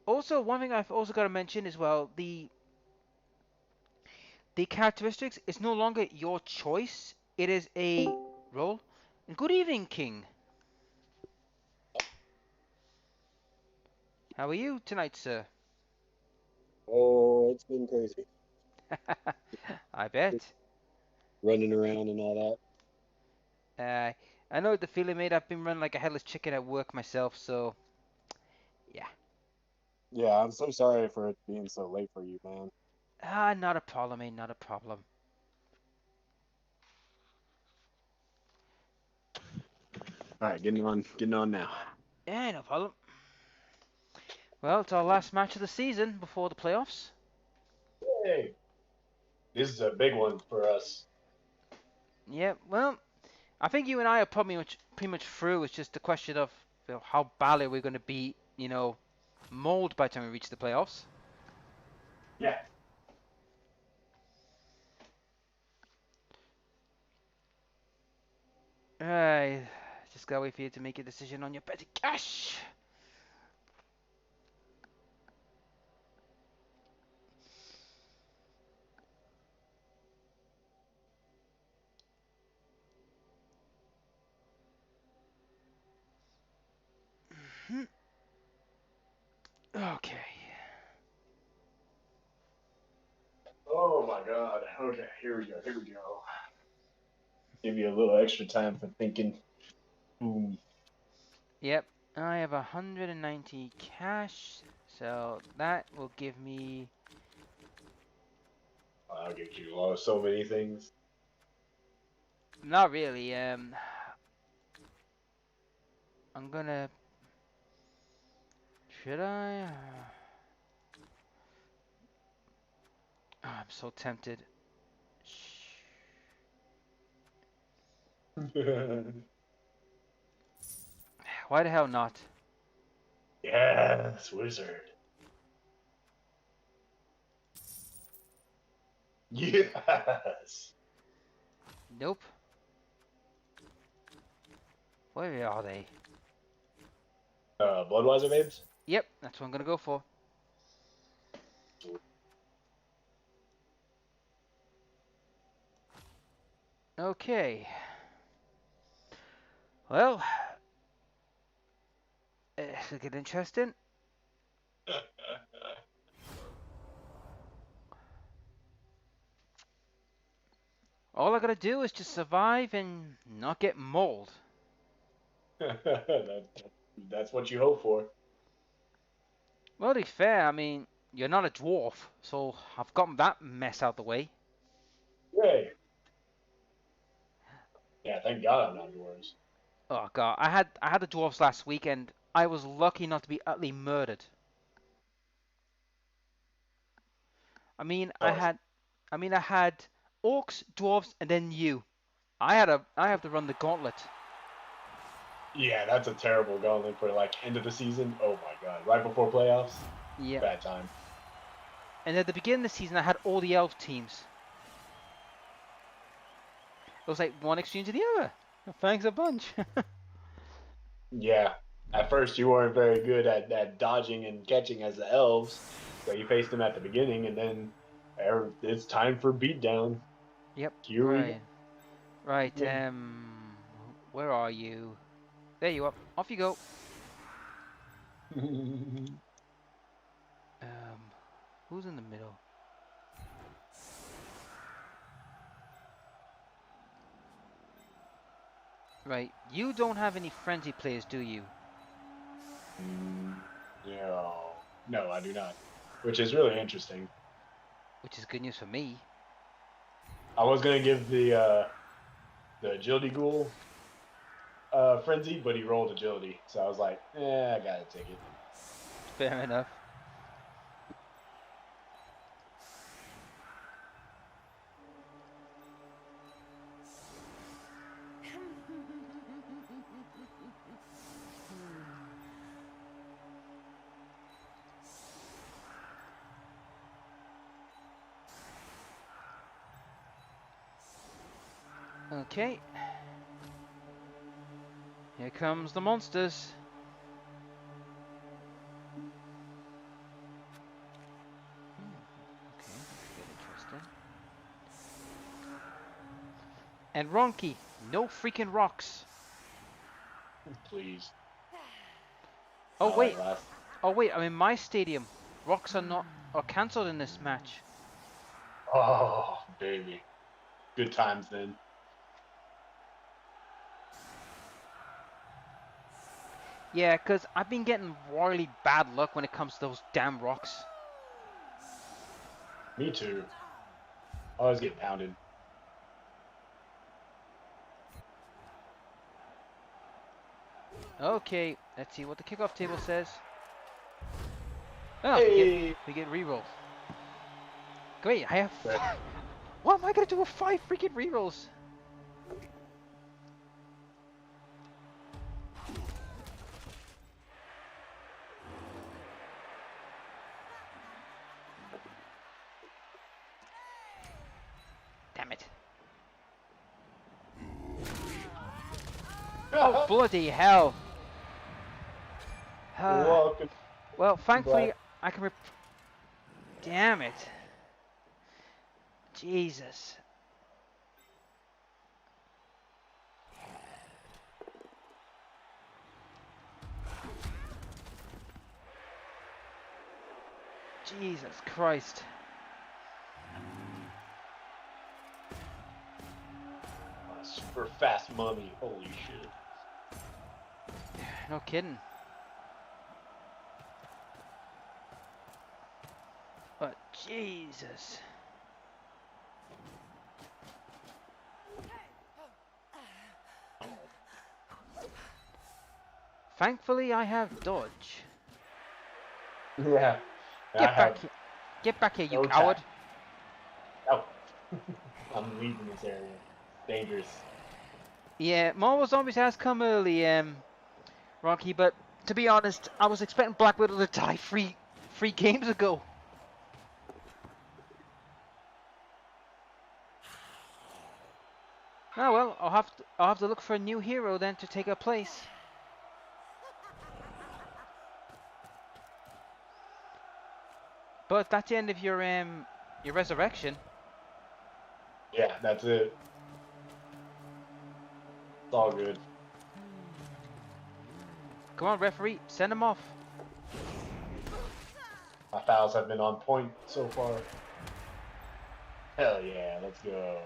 Also, one thing I've also got to mention as well, the characteristics is no longer your choice. It is a roll. And good evening, King. How are you tonight, sir? Oh, it's been crazy. I bet. Running around and all Uh, I know the feeling, mate. I've been running like a headless chicken at work myself, so yeah. that. Yeah, I'm so sorry for it being so late for you, man. Not a problem, mate. Not a problem. All right, getting on now. Yeah, no problem. Well, it's our last match of the season before the playoffs. Hey, this is a big one for us. Yeah, well, I think you and I are probably pretty much through. It's just a question of how badly we're going to be, mold by the time we reach the playoffs. Yeah. Alright, just gotta wait for you to make a decision on your petty cash. Okay. Oh my God. Okay, here we go. Here we go. Give you a little extra time for thinking. Boom. Yep, I have 190 cash, so that will give me. I'll get you so many things. Not really. I'm gonna. Should I? Oh, I'm so tempted. Why the hell not? Yes, wizard. Yes. Nope. Where are they? Bloodweiser babes? Yep, that's what I'm gonna go for. Okay. Well, it'll get interesting. All I gotta do is just survive and not get mauled. That's what you hope for. Well, to be fair, I mean, you're not a dwarf, so I've gotten that mess out the way. Yay. Yeah, thank God I'm not yours. Oh god, I had the dwarves last week and I was lucky not to be utterly murdered. I mean, I Oh, had, I had orcs, dwarves, and then you. I have to run the gauntlet. yeah, that's a terrible gauntlet for like end of the season. Oh my God, right before playoffs, Yep. bad time. And at the beginning of the season, I had all the elf teams. It was like one extreme to the other. Thanks a bunch. Yeah, at first you weren't very good at dodging and catching as the elves, so you faced them at the beginning, and then it's time for beatdown. Yep. Here we Right. Right. go. Where are you? There you are. Off you go. Um, who's in the middle? Right. You don't have any frenzy players, do you? No, no, I do not. Which is really interesting. Which is good news for me. I was gonna give the agility ghoul frenzy, but he rolled agility, so I was like, I gotta take it. Fair enough. Okay. Here comes the monsters. Okay, that's get interesting. And Ronky, no freaking rocks. Please. Oh Not like wait, last. I'm in my stadium. Rocks are cancelled in this match. Oh, baby. Good times then. Yeah, cause I've been getting royally bad luck when it comes to those damn rocks. Me too. Always get pounded. Okay, let's see what the kickoff table says. Oh, Hey! we get rerolls. Great, I have Right. What am I gonna do with 5 freaking rerolls? Damn it. Oh, bloody hell. Welcome, Well, thankfully, Black. I can Damn it. Jesus. Jesus Christ. Super fast mummy. Holy shit. No kidding. But Jesus. Thankfully, I have dodge. Yeah. I Get back have here. Get back here, you no coward. time. Oh. I'm leaving this area. Dangerous. Yeah, Marvel Zombies has come early, Rocky, but to be honest, I was expecting Black Widow to die three games ago. Oh well, I'll have to look for a new hero then to take her place. But that's the end of your resurrection. Yeah, that's it. It's all good. Come on, referee, send him off. My fouls have been on point so far. Hell yeah, let's go.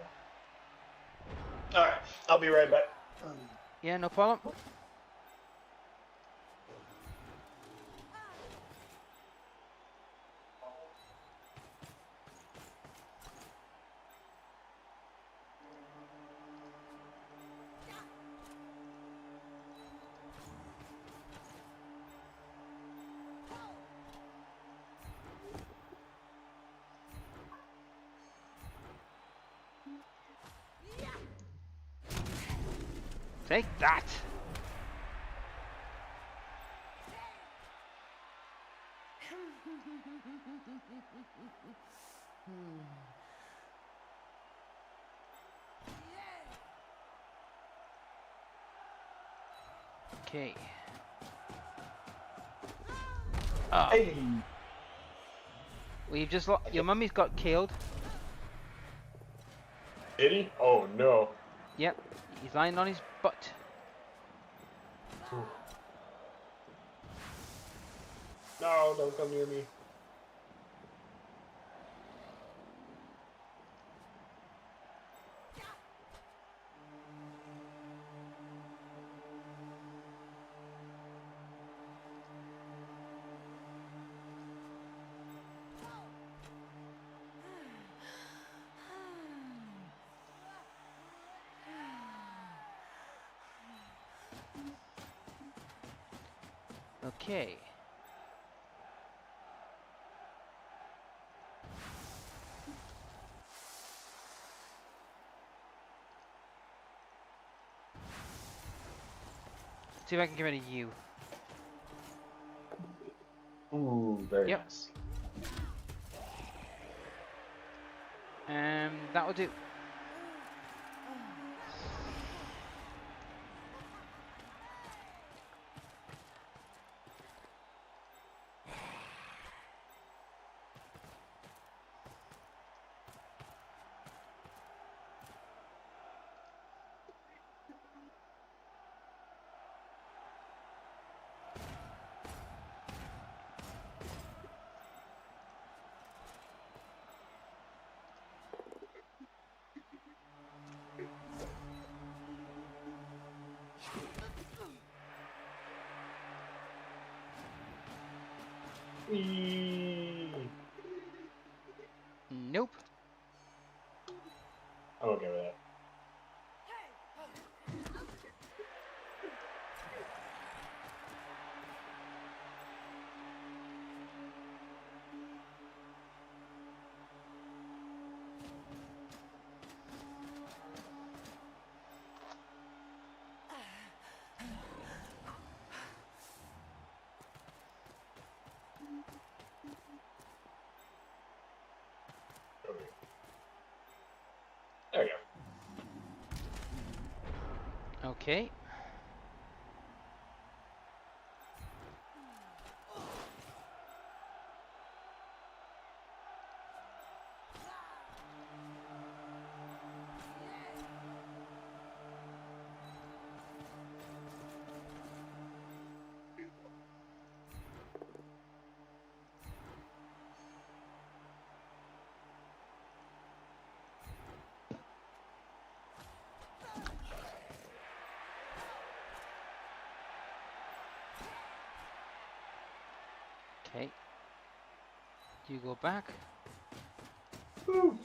All right, I'll be right back. Yeah, no problem. Take that. Okay. Ah, Hey, we've just your mummy's got killed. did he? Oh no. Yep, he's lying on his butt. No, don't come near me. Okay. See if I can get rid of you. Ooh, very Yep. nice. That will do. Whee! Nope. I'm okay with that. Okay. There we go. Okay. Okay. You go back. Woo!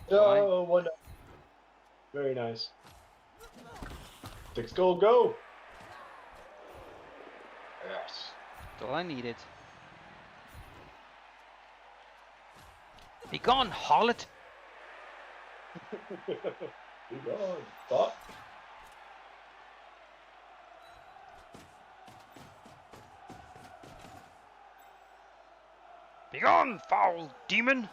Line. Oh, one. Very nice. 6 gold, go. Yes. That's all I needed. Be gone, harlot! Be gone. Stop. Be gone, foul demon!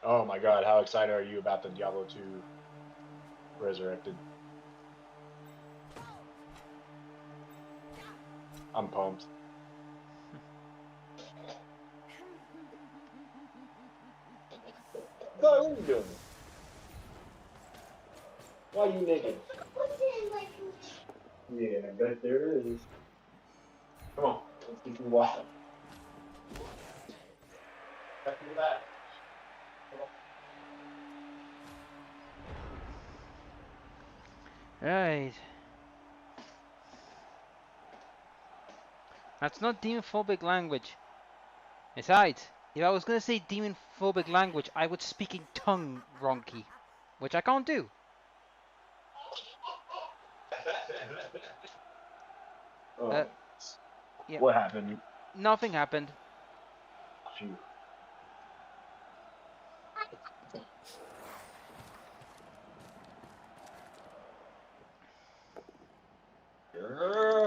Oh my god, how excited are you about the Diablo 2 Resurrected? I'm pumped. God, what are you doing? Why are you naked? Yeah, I bet there is. Come on, let's get you water. Back to that. Right. That's not demon-phobic language. Besides, if I was gonna say demon-phobic language, I would speak in tongue wronky, which I can't do. Oh, Yeah, what happened? nothing happened. Phew.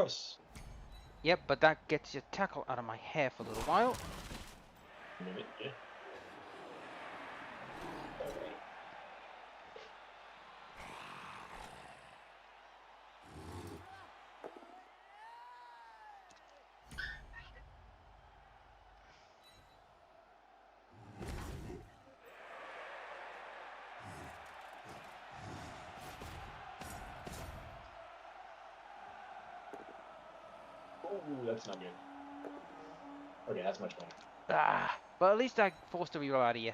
Yes. Yep, but that gets your tackle out of my hair for a little while. A minute, yeah. Ooh, that's not good. Okay, that's much better. Ah, but at least I forced a reroll out of you.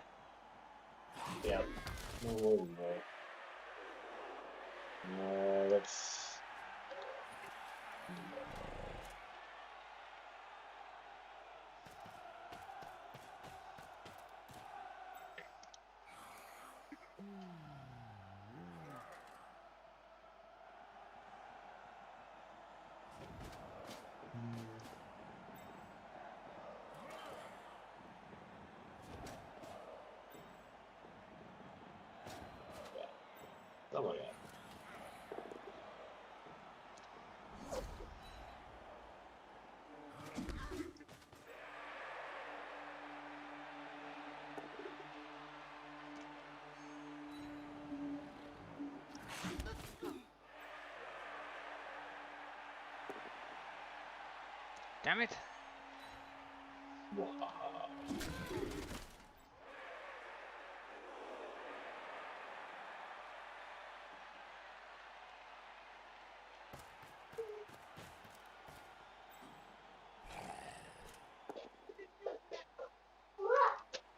Yeah. No, no. No, that's. Something like that. Damn it. Wow.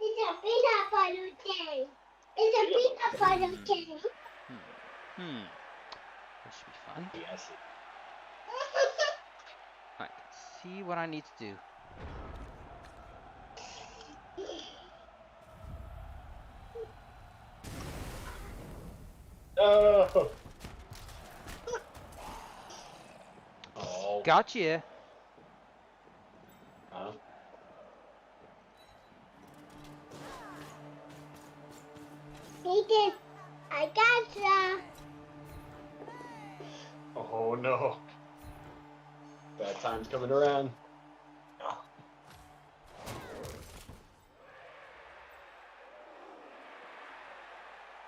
It's a peanut butter cake. It's a peanut butter cake. This should be fun. Yes. I can see what I need to do. Oh. Oh. Gotcha. Huh? Ethan, I gotcha. Oh no. Bad time's coming around.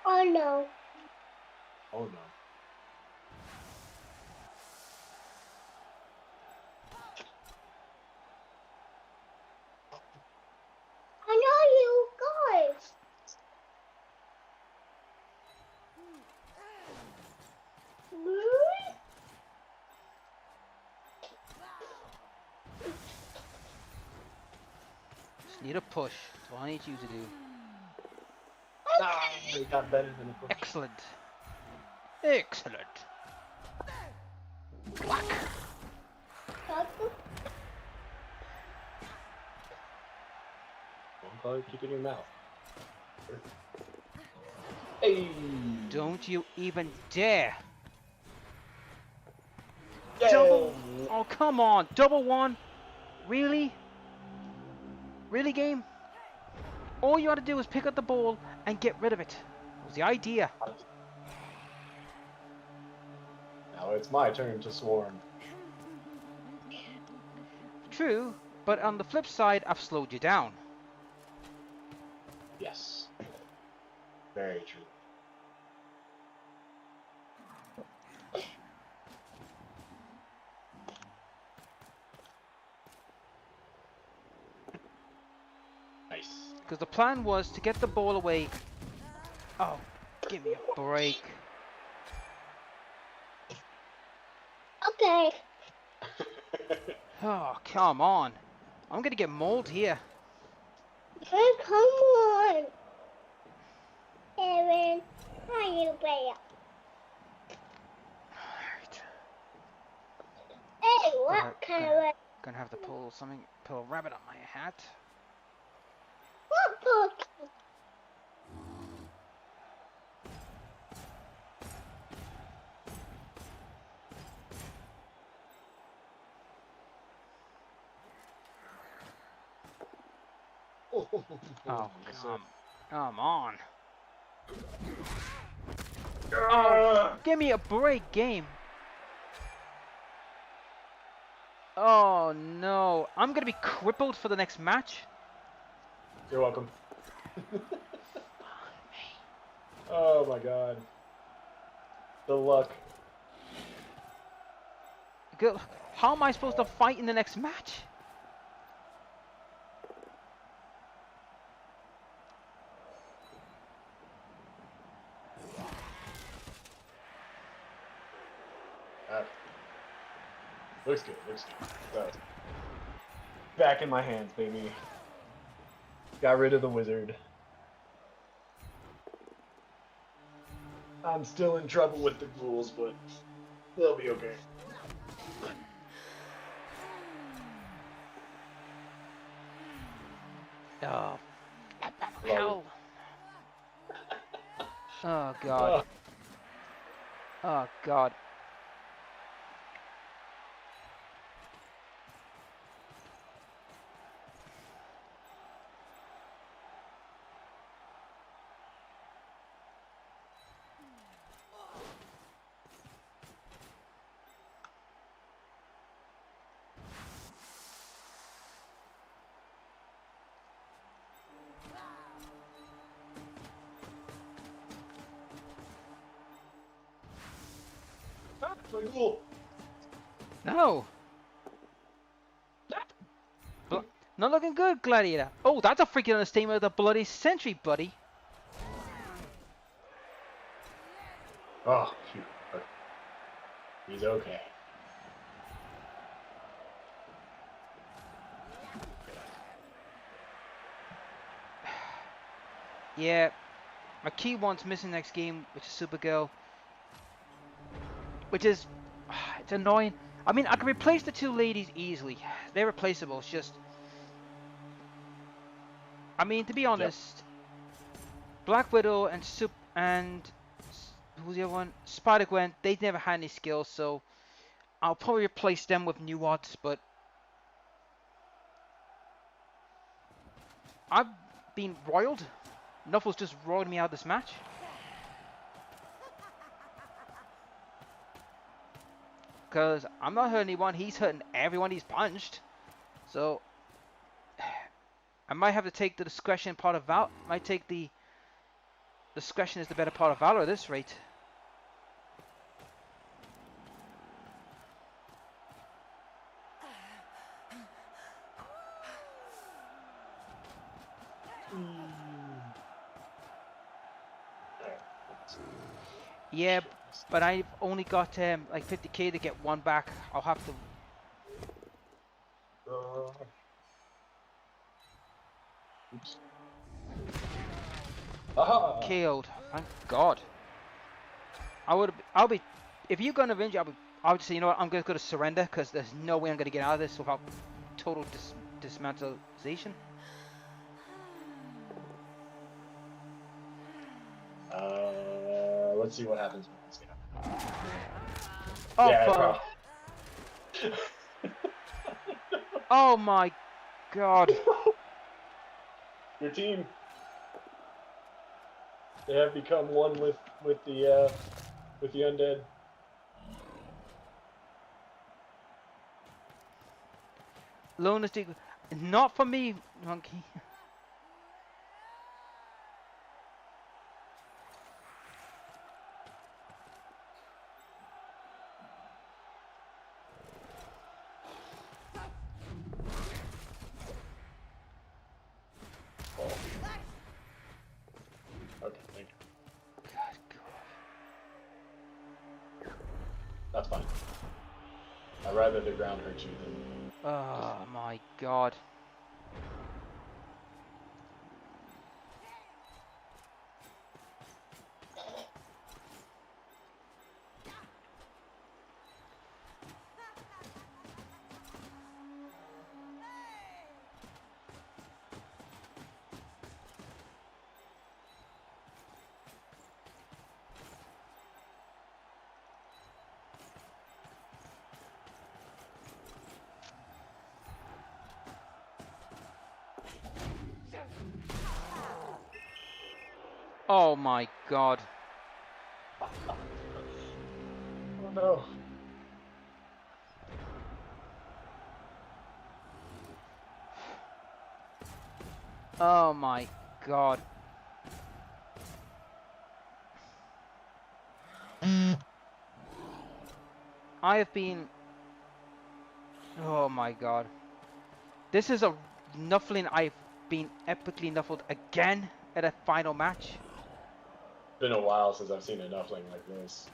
Oh no. Oh no. I know you guys. Just need a push. That's all I need you to do. Ah, we got better than a push. Excellent. Excellent. Whack. Don't call it, keep it in your mouth. Hey. Don't you even dare. Yay. Double. Oh, come on. Double one. Really? Really, game? All you had to do was pick up the ball and get rid of it. That was the idea. Now it's my turn to swarm. True, but on the flip side, I've slowed you down. Yes. Very true. Nice. Because the plan was to get the ball away. Oh, give me a break. Okay. Oh, come on. I'm going to get mauled here. Hey, come on. Aaron, how you bear? Alright. Hey, what color? Gonna have to pull a rabbit on my hat. What book? Oh, come on. Oh, Give me a break, game. Oh, no. I'm gonna be crippled for the next match. you're welcome. Oh my god. The luck. How am I supposed to fight in the next match? Looks good, looks good. Back in my hands, baby. Got rid of the wizard. I'm still in trouble with the ghouls, but they'll be okay. Oh, Love hell. Oh, God. Oh, God. Ah, my ghoul. No. Not looking good, Gladiator. Oh, that's a freaking understatement of the bloody century, buddy. Oh, phew. He's okay. Yeah, my key one's missing next game, which is Supergirl. Which is... It's annoying. I mean, I can replace the two ladies easily. They're replaceable, it's just... I mean, to be honest... Black Widow and... Who's the other one? Spider-Gwen, they never had any skills, so... I'll probably replace them with new odds, but... I've been roiled. Knuffles just roiled me out of this match. Because I'm not hurting anyone, he's hurting everyone he's punched. So... I might have to take the discretion part of might take the... Discretion is the better part of valor at this rate. Yeah, but I've only got like 50k to get one back. I'll have to... Oops. Aha! KO'd. Thank God. If you're gonna avenge, I would say, you know what, I'm just gonna surrender, because there's no way I'm gonna get out of this without total dismantlization. Let's see what happens with this guy. Oh, Yeah, fuck. Oh my god. Your team. They have become one with the undead. Lunatic. Not for me, monkey. Oh. Okay, thank you. God, God. That's fine. I'd rather the ground hurt you than. Oh my god. Oh my god. Oh no. Oh my god. I have been... Oh my god. This is a nuffling I've been epically nuffled again at a final match. It's been a while since I've seen a nuffling like this.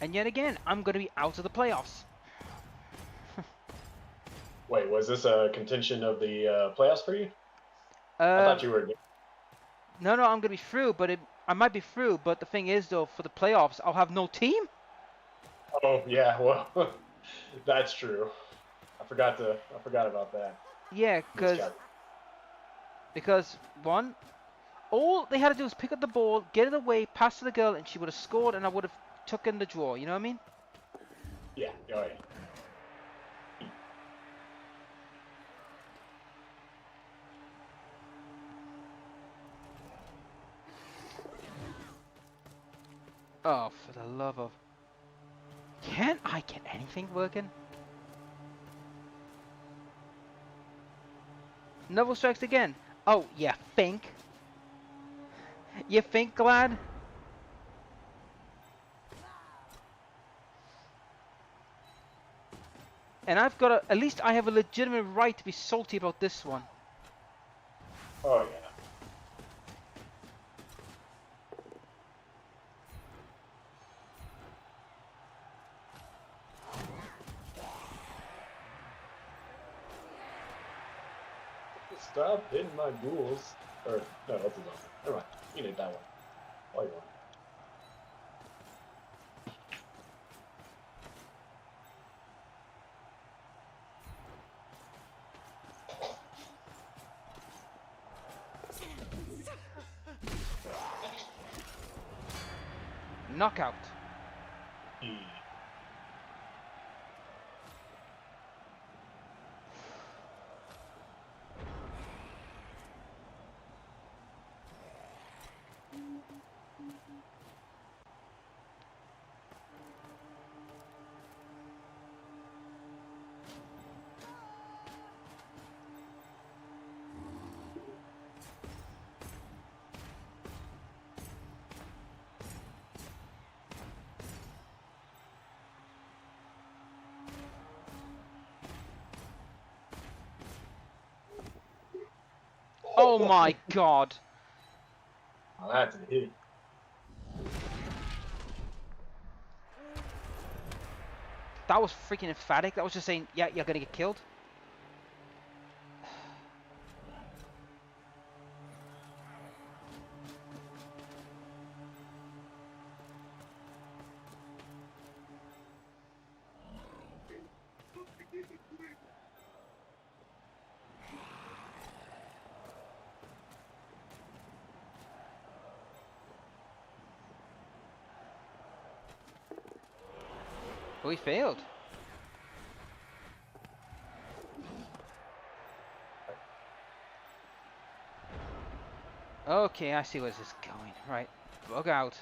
And yet again, I'm going to be out of the playoffs. Wait, was this a contention of the playoffs for you? I thought you were. No, I'm going to be through, but I might be through. But the thing is, though, for the playoffs, I'll have no team. Oh yeah, well, that's true. I forgot about that. Yeah, because one, all they had to do was pick up the ball, get it away, pass to the girl, and she would have scored, and I would have took in the draw. You know what I mean? Yeah. Oh yeah. Oh, for the love of... Can't I get anything working? Novel strikes again. Oh, yeah, think. You think, Glad? And I've got at least I have a legitimate right to be salty about this one. Oh yeah. Stop hitting my ghouls. Or no, that's a zombie. Never mind. You need that one. All you want. Knockout. Oh my god. Oh, that's a hit. That was freaking emphatic. That was just saying, yeah, you're gonna get killed. Oh, he failed. Okay, I see where this is going. Right, bug out.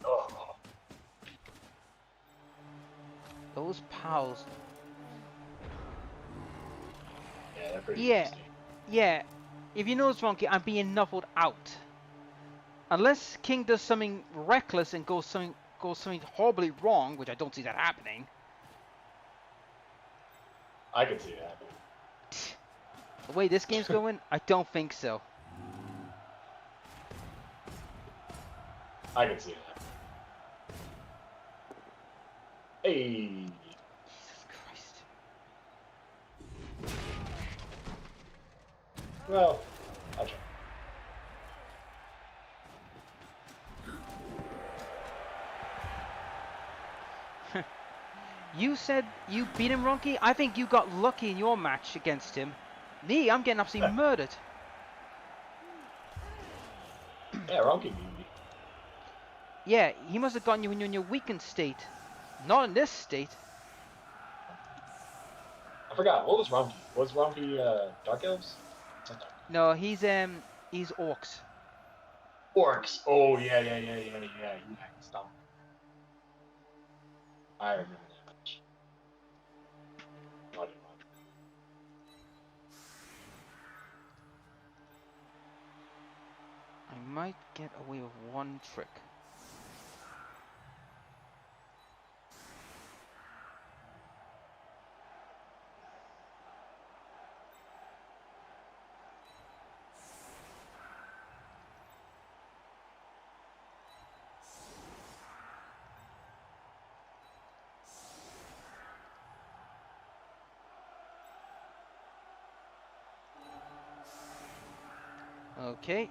Oh, Those pals. yeah, they're pretty Yeah, interesting. yeah. If you notice, Monkey, I'm being knuckled out. Unless King does something reckless and goes something horribly wrong, which I don't see that happening. I can see that. The way this game's going, I don't think so. I can see that. Hey. Jesus Christ. Well, I'll try. You said you beat him, Ronky? I think you got lucky in your match against him. Me, I'm getting absolutely murdered. Yeah, Ronky beat me. Yeah, he must have gotten you when you're in your weakened state. Not in this state. I forgot. What was Ronky? Was Ronky Dark Elves? No, he's orcs. Orcs. Oh, yeah. You had to stop. I remember that match. Naughty, naughty. I might get away with one trick. Okay.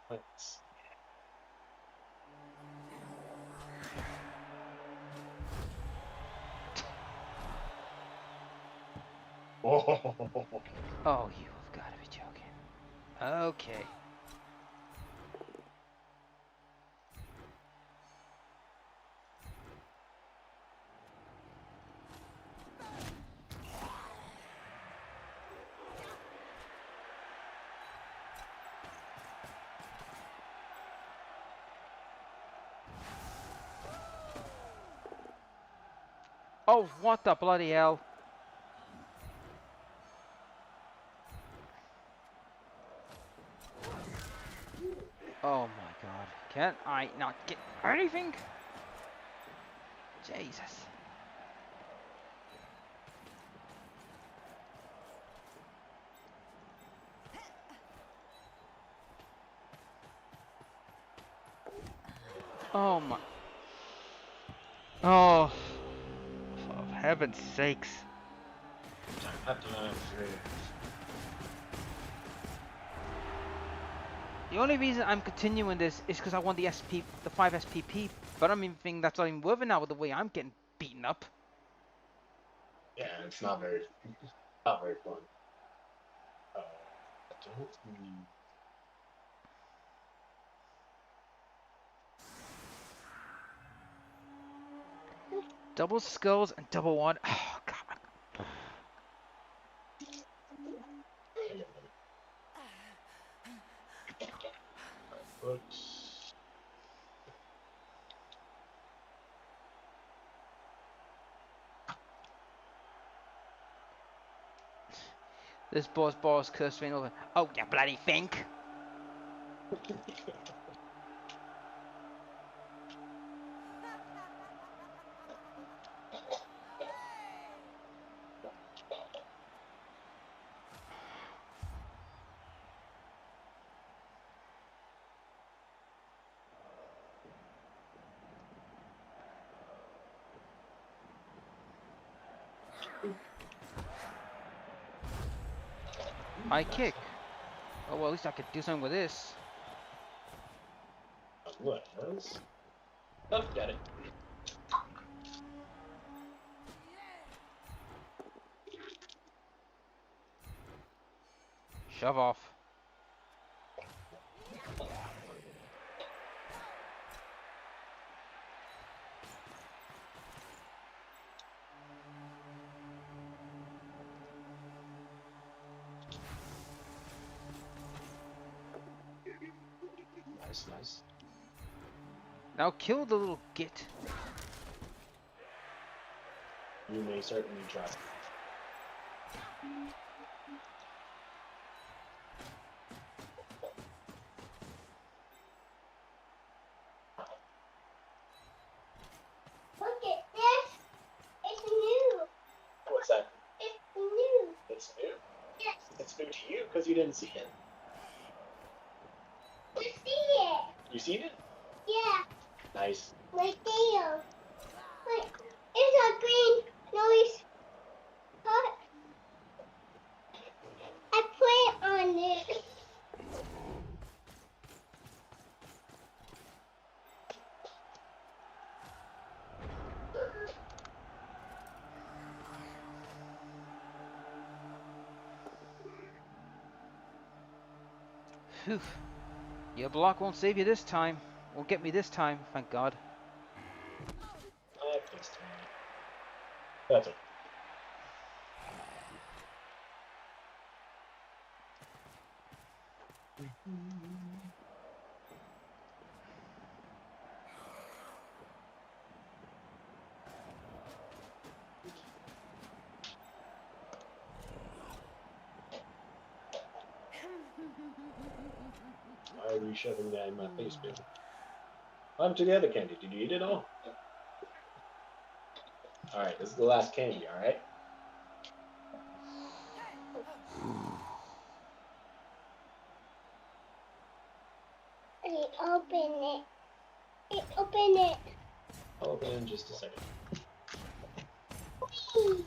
Let's- Oh, Oh, you have got to be joking. Okay. Oh, what the bloody hell? Oh my god. Can I not get anything? Jesus. Oh my. Oh. For heaven's sakes. The only reason I'm continuing this is because I want the 5 SPP, but I don't even think that's not even worth it now with the way I'm getting beaten up. yeah, it's not very fun. I don't really. Double skulls and double one. Oh god. Books. This boss cursed me over. Oh, you bloody think. High kick. Oh, well, at least I could do something with this. What else? Oh, got it. Shove off. Nice, nice. Now kill the little git. You may certainly try. Look at this. It's new. What's that? It's new. It's new. Yes. It's new to you because you didn't see it. You see it. You seen it? Yeah. Nice. Right there. Wait. It's a green noise. Cut. I put it on it. Phew. Your block won't save you this time. Won't get me this time, thank God. Please tell me. That's it. Why are you shoving that in my face, baby? I'm to the other candy. Did you eat it all? Alright, this is the last candy, alright? I open it. I open it. I'll open it in just a second. Whee!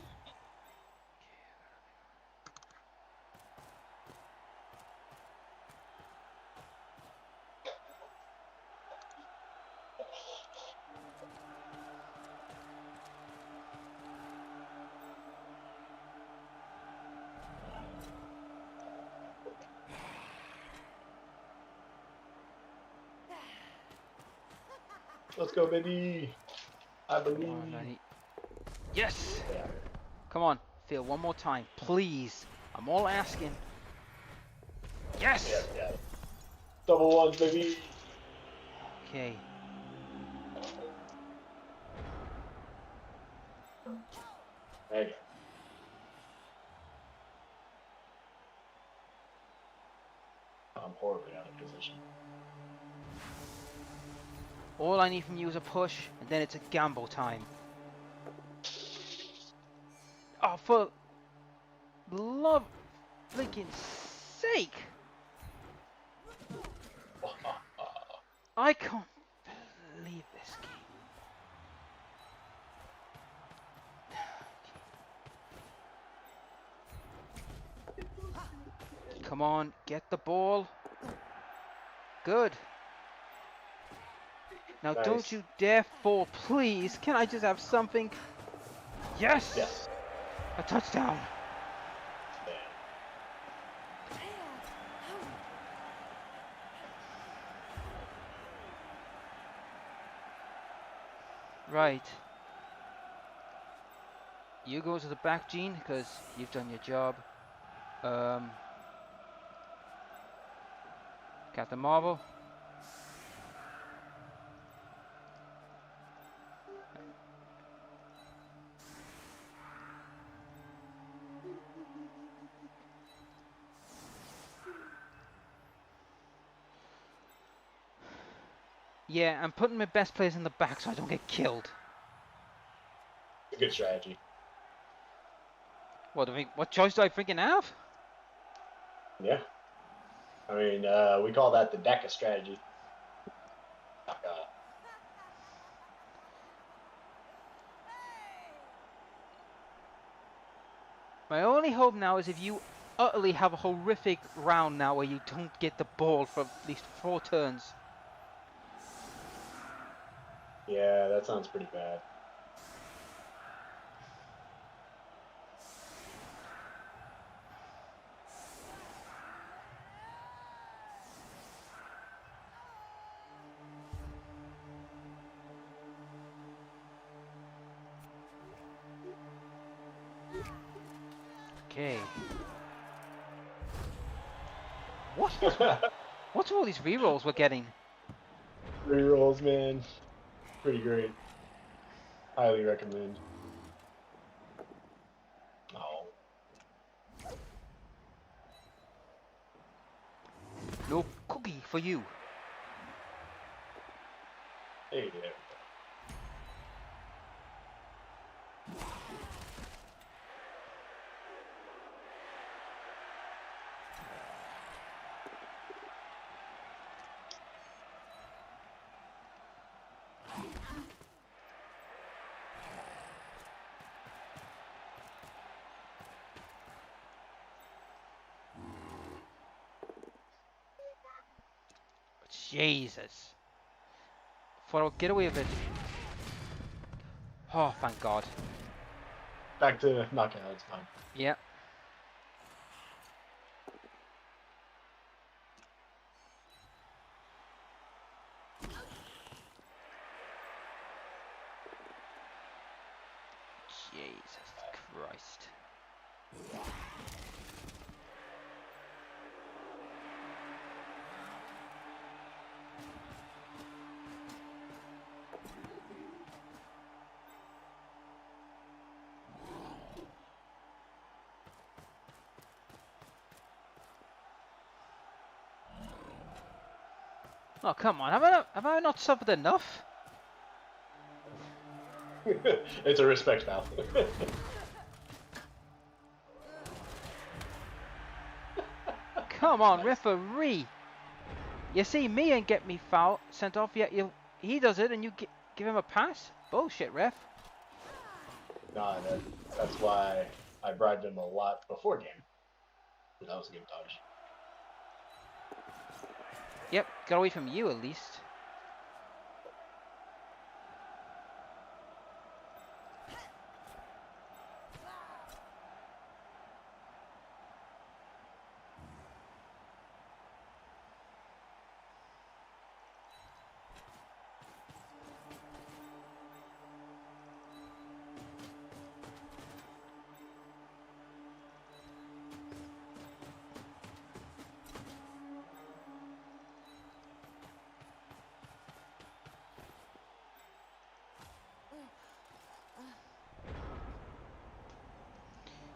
Let's go, baby! I believe. Come on, Lenny. Yes! Yeah. Come on, Phil, one more time, please. I'm all asking. Yes! Yeah. Double ones, baby! Okay. There you go. I'm horribly out of position. All I need from you is a push, and then it's a gamble time. Oh, for love freaking sake! I can't believe this game. Come on, get the ball. Good. Now Nice. don't you dare fall, please. Can I just have something? Yes! Yes. A touchdown. Right. You go to the back, Gene, because you've done your job. Captain Marvel. Yeah, I'm putting my best players in the back so I don't get killed. A good strategy. What choice do I freaking have? Yeah. I mean, we call that the DECA strategy. My only hope now is if you utterly have a horrific round now where you don't get the ball for at least 4 turns. Yeah, that sounds pretty bad. Okay. What? What's all these rerolls we're getting? Rerolls, man. Pretty great. Highly recommend. Oh. No cookie for you. Hey there. Jesus. Thought I would get away with it. Oh, thank God. Back to knockout. It's fine. Yep. Jesus Christ. Oh, come on. Have I not suffered enough? It's a respect foul. Come on, referee. You see me and get me foul sent off, yet he does it and you give him a pass? Bullshit, ref. Nah, that's why I bribed him a lot before game. That was a good dodge. Yep, got away from you at least.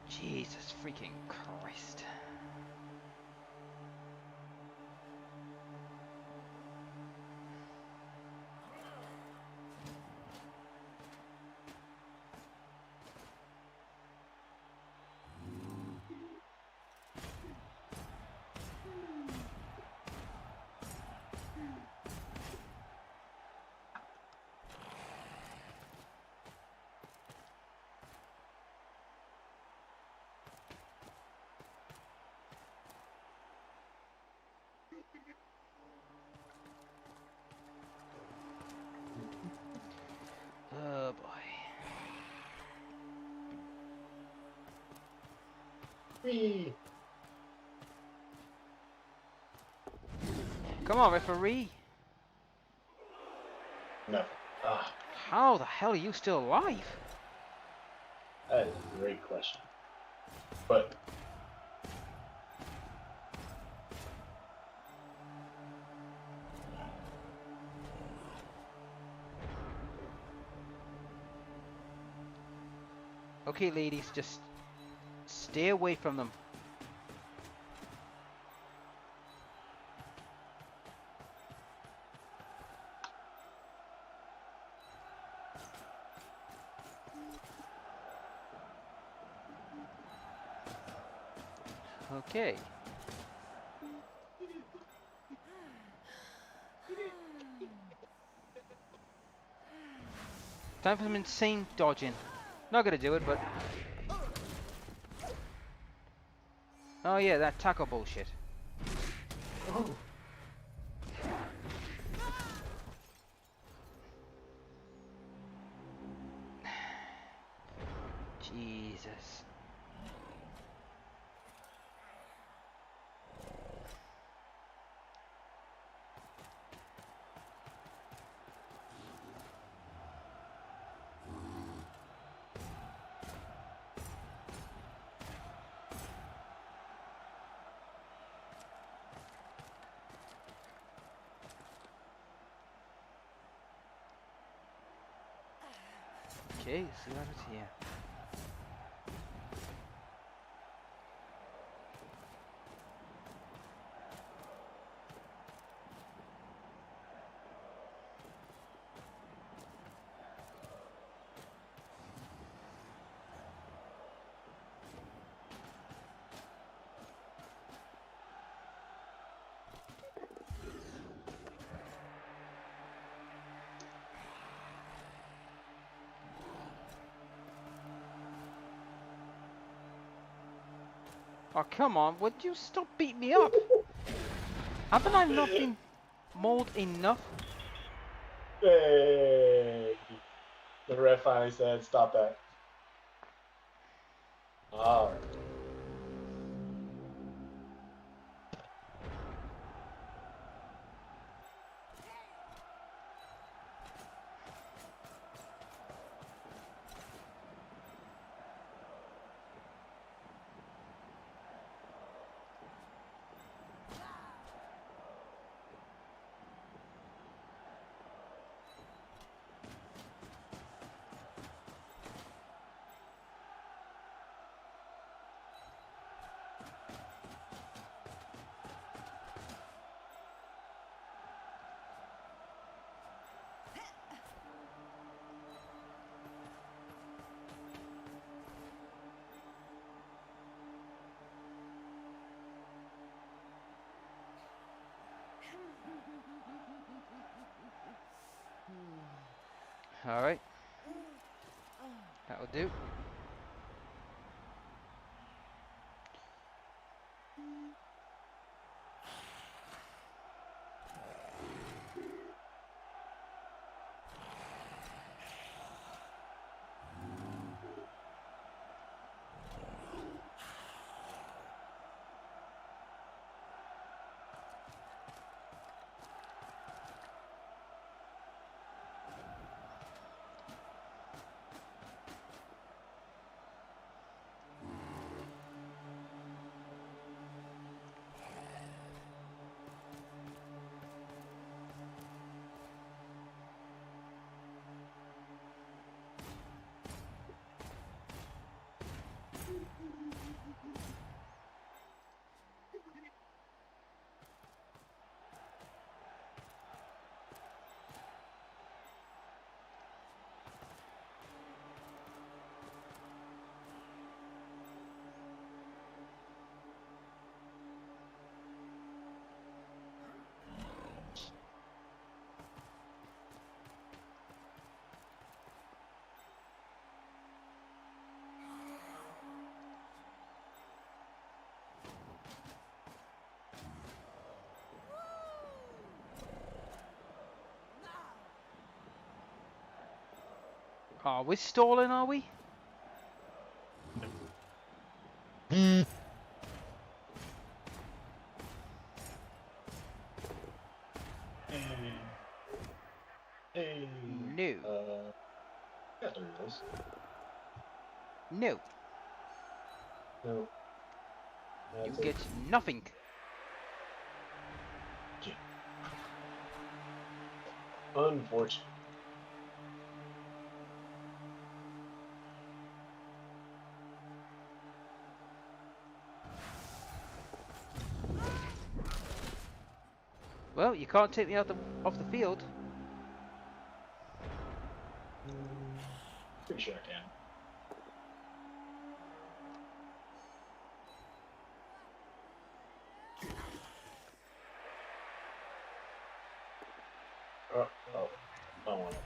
Jesus freaking Christ. Oh boy. Whee! Come on, referee. No. Ah, How the hell are you still alive? that is a great question. But Okay, ladies, just stay away from them. Okay. Time for some insane dodging. Not gonna do it, but Oh yeah, that taco bullshit. Oh. Jesus. Okay, see what it's here. Oh, come on, would you stop beating me up? Haven't I not been mauled enough? Hey. The ref finally said, "Stop that." All right. Alright. That'll do. Oh, we're stalling, are we? Hey. No. Got the reels. No. No. You That's it. get nothing. Yeah. Unfortunate. Well, you can't take me out off the field. Pretty sure I can. Oh. I don't want to.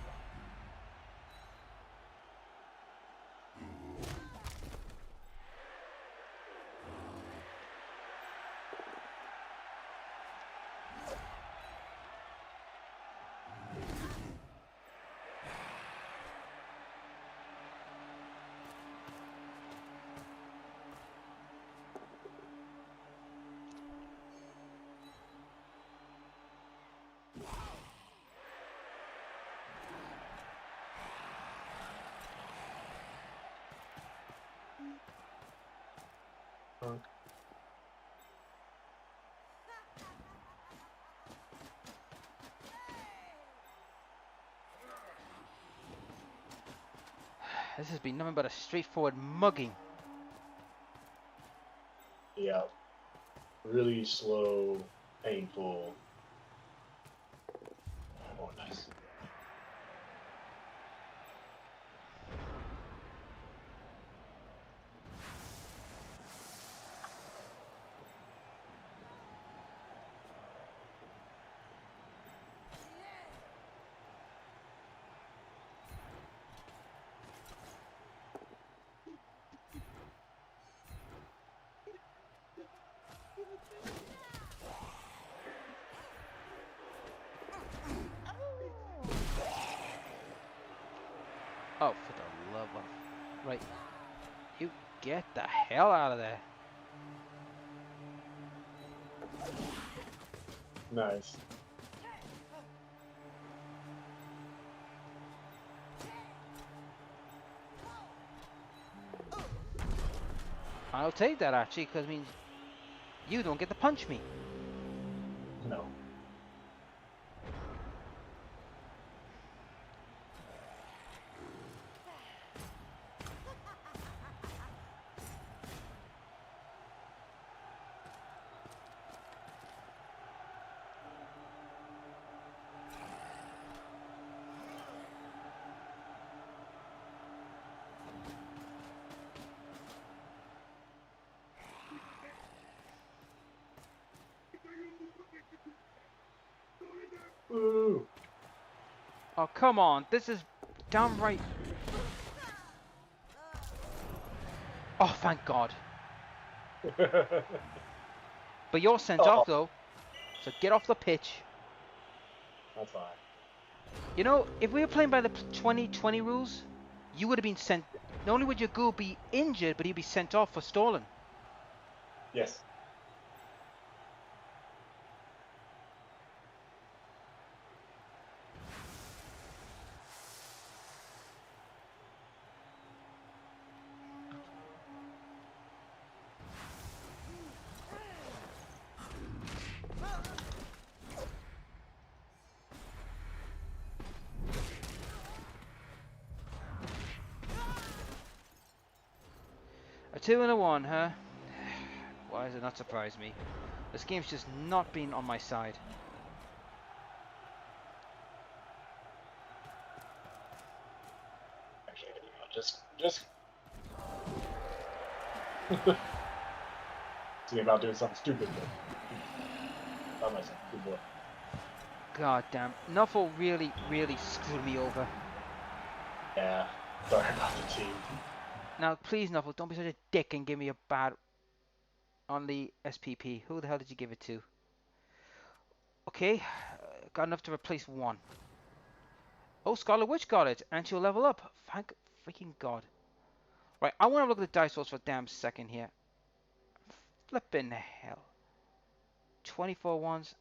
This has been nothing but a straightforward mugging. Yeah. Really slow, painful. Oh, nice. Oh, for the love of... Right. You get the hell out of there. Nice. I'll take that actually, because it means you don't get to punch me. No. Ooh. Oh, come on. This is downright... Oh, thank God. But you're sent Oh, off, though. So get off the pitch. that's fine. You know, if we were playing by the 2020 rules, you would have been sent... Not only would your ghoul be injured, but he'd be sent off for stalling. Yes. A 2 and a 1, huh? Why does it not surprise me? This game's just not been on my side. Actually, just see about doing something stupid. But not myself. Good boy. God damn. Nuffle really, really screwed me over. Yeah. Sorry about the team. Now, please, Nuffle, don't be such a dick and give me a bad on the SPP. Who the hell did you give it to? Okay, got enough to replace one. Oh, Scarlet Witch got it, and she'll level up. Thank freaking God. Right, I want to look at the dice rolls for a damn second here. Flippin' hell. 24 ones.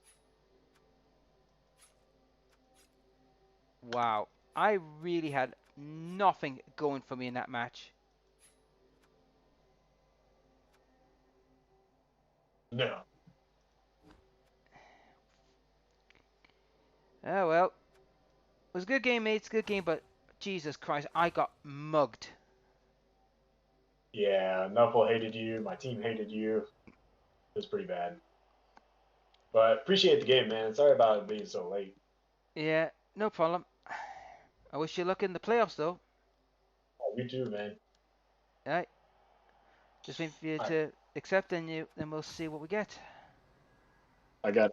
Wow. I really had nothing going for me in that match. No. Oh well. It was a good game, mates. Good game, but Jesus Christ, I got mugged. Yeah, Nuffle hated you. My team hated you. It was pretty bad. But appreciate the game, man. Sorry about it being so late. Yeah, no problem. I wish you luck in the playoffs, though. Oh, you too, man. Alright. Just wait for you I, to accept, and then we'll see what we get. I got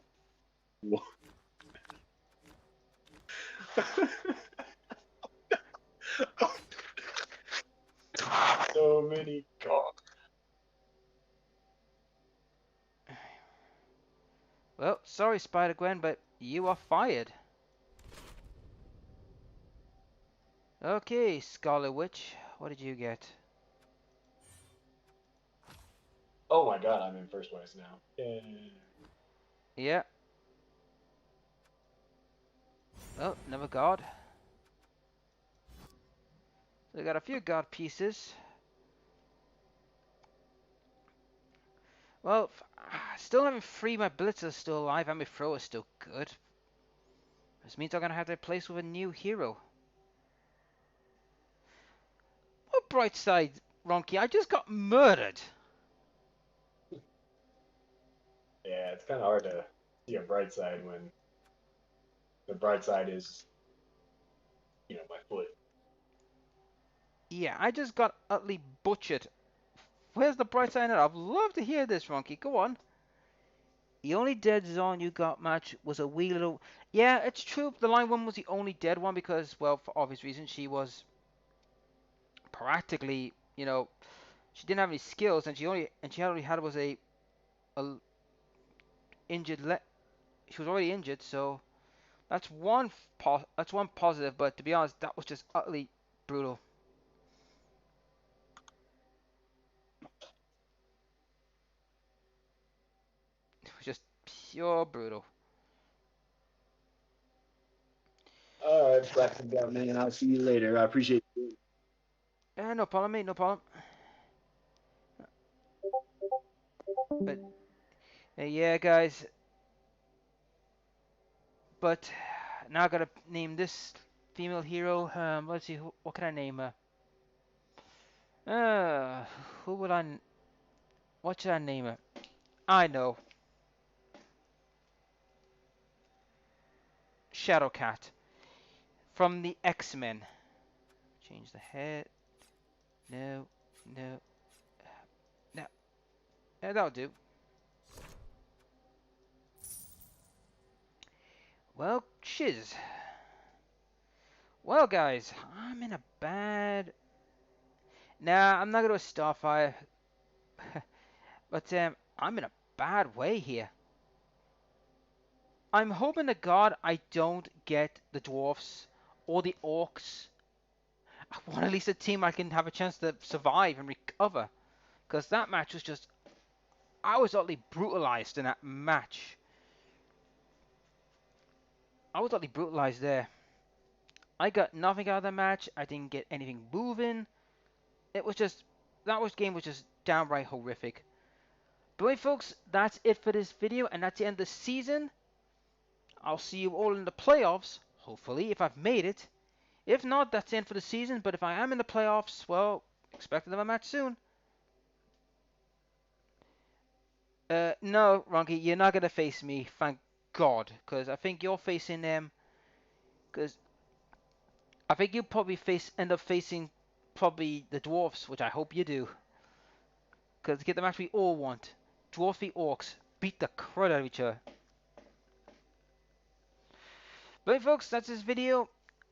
so many God. Well, sorry, Spider-Gwen, but you are fired. Okay, Scarlet Witch, what did you get? Oh my God, I'm in first place now. Yay. Yeah. Oh, another guard. So we got a few guard pieces. Well, still having three. My Blitzer's still alive, and my Thrower's still good. This means I'm gonna have to replace with a new hero. bright side, Ronky. I just got murdered. Yeah, it's kind of hard to see a bright side when the bright side is, my foot. Yeah, I just got utterly butchered. Where's the bright side? I'd love to hear this, Ronky. Go on. The only dead zone you got match was a wee little. Yeah, it's true. The line one was the only dead one because, well, for obvious reasons, she was practically, she didn't have any skills, and she only had was a injured she was already injured, so that's one positive. But to be honest, that was just utterly brutal. It was just pure brutal. All right, Black and Gout, man. I'll see you later. I appreciate you. No problem, mate. No problem. But yeah, guys. But now I gotta name this female hero. Let's see. What can I name her? Who would I? What should I name her? I know. Shadowcat from the X-Men. Change the head. No, no, no. Yeah, that'll do. Well, shiz. Well, guys, I'm in a bad. Nah, I'm not gonna Starfire. But I'm in a bad way here. I'm hoping to God I don't get the dwarfs or the orcs. I want at least a team I can have a chance to survive and recover. Because that match was just. I was utterly brutalized in that match. I was utterly brutalized there. I got nothing out of the match. I didn't get anything moving. It was just. Game was just downright horrific. But wait, folks, that's it for this video, and that's the end of the season. I'll see you all in the playoffs, hopefully, if I've made it. If not, that's the end for the season. But if I am in the playoffs, well, expect another match soon. No, Ronky, you're not gonna face me, thank God, because I think you're facing them. Because I think you probably end up facing probably the dwarfs, which I hope you do. Because to get the match we all want, dwarf v orcs, beat the crud out of each other. But folks, that's this video.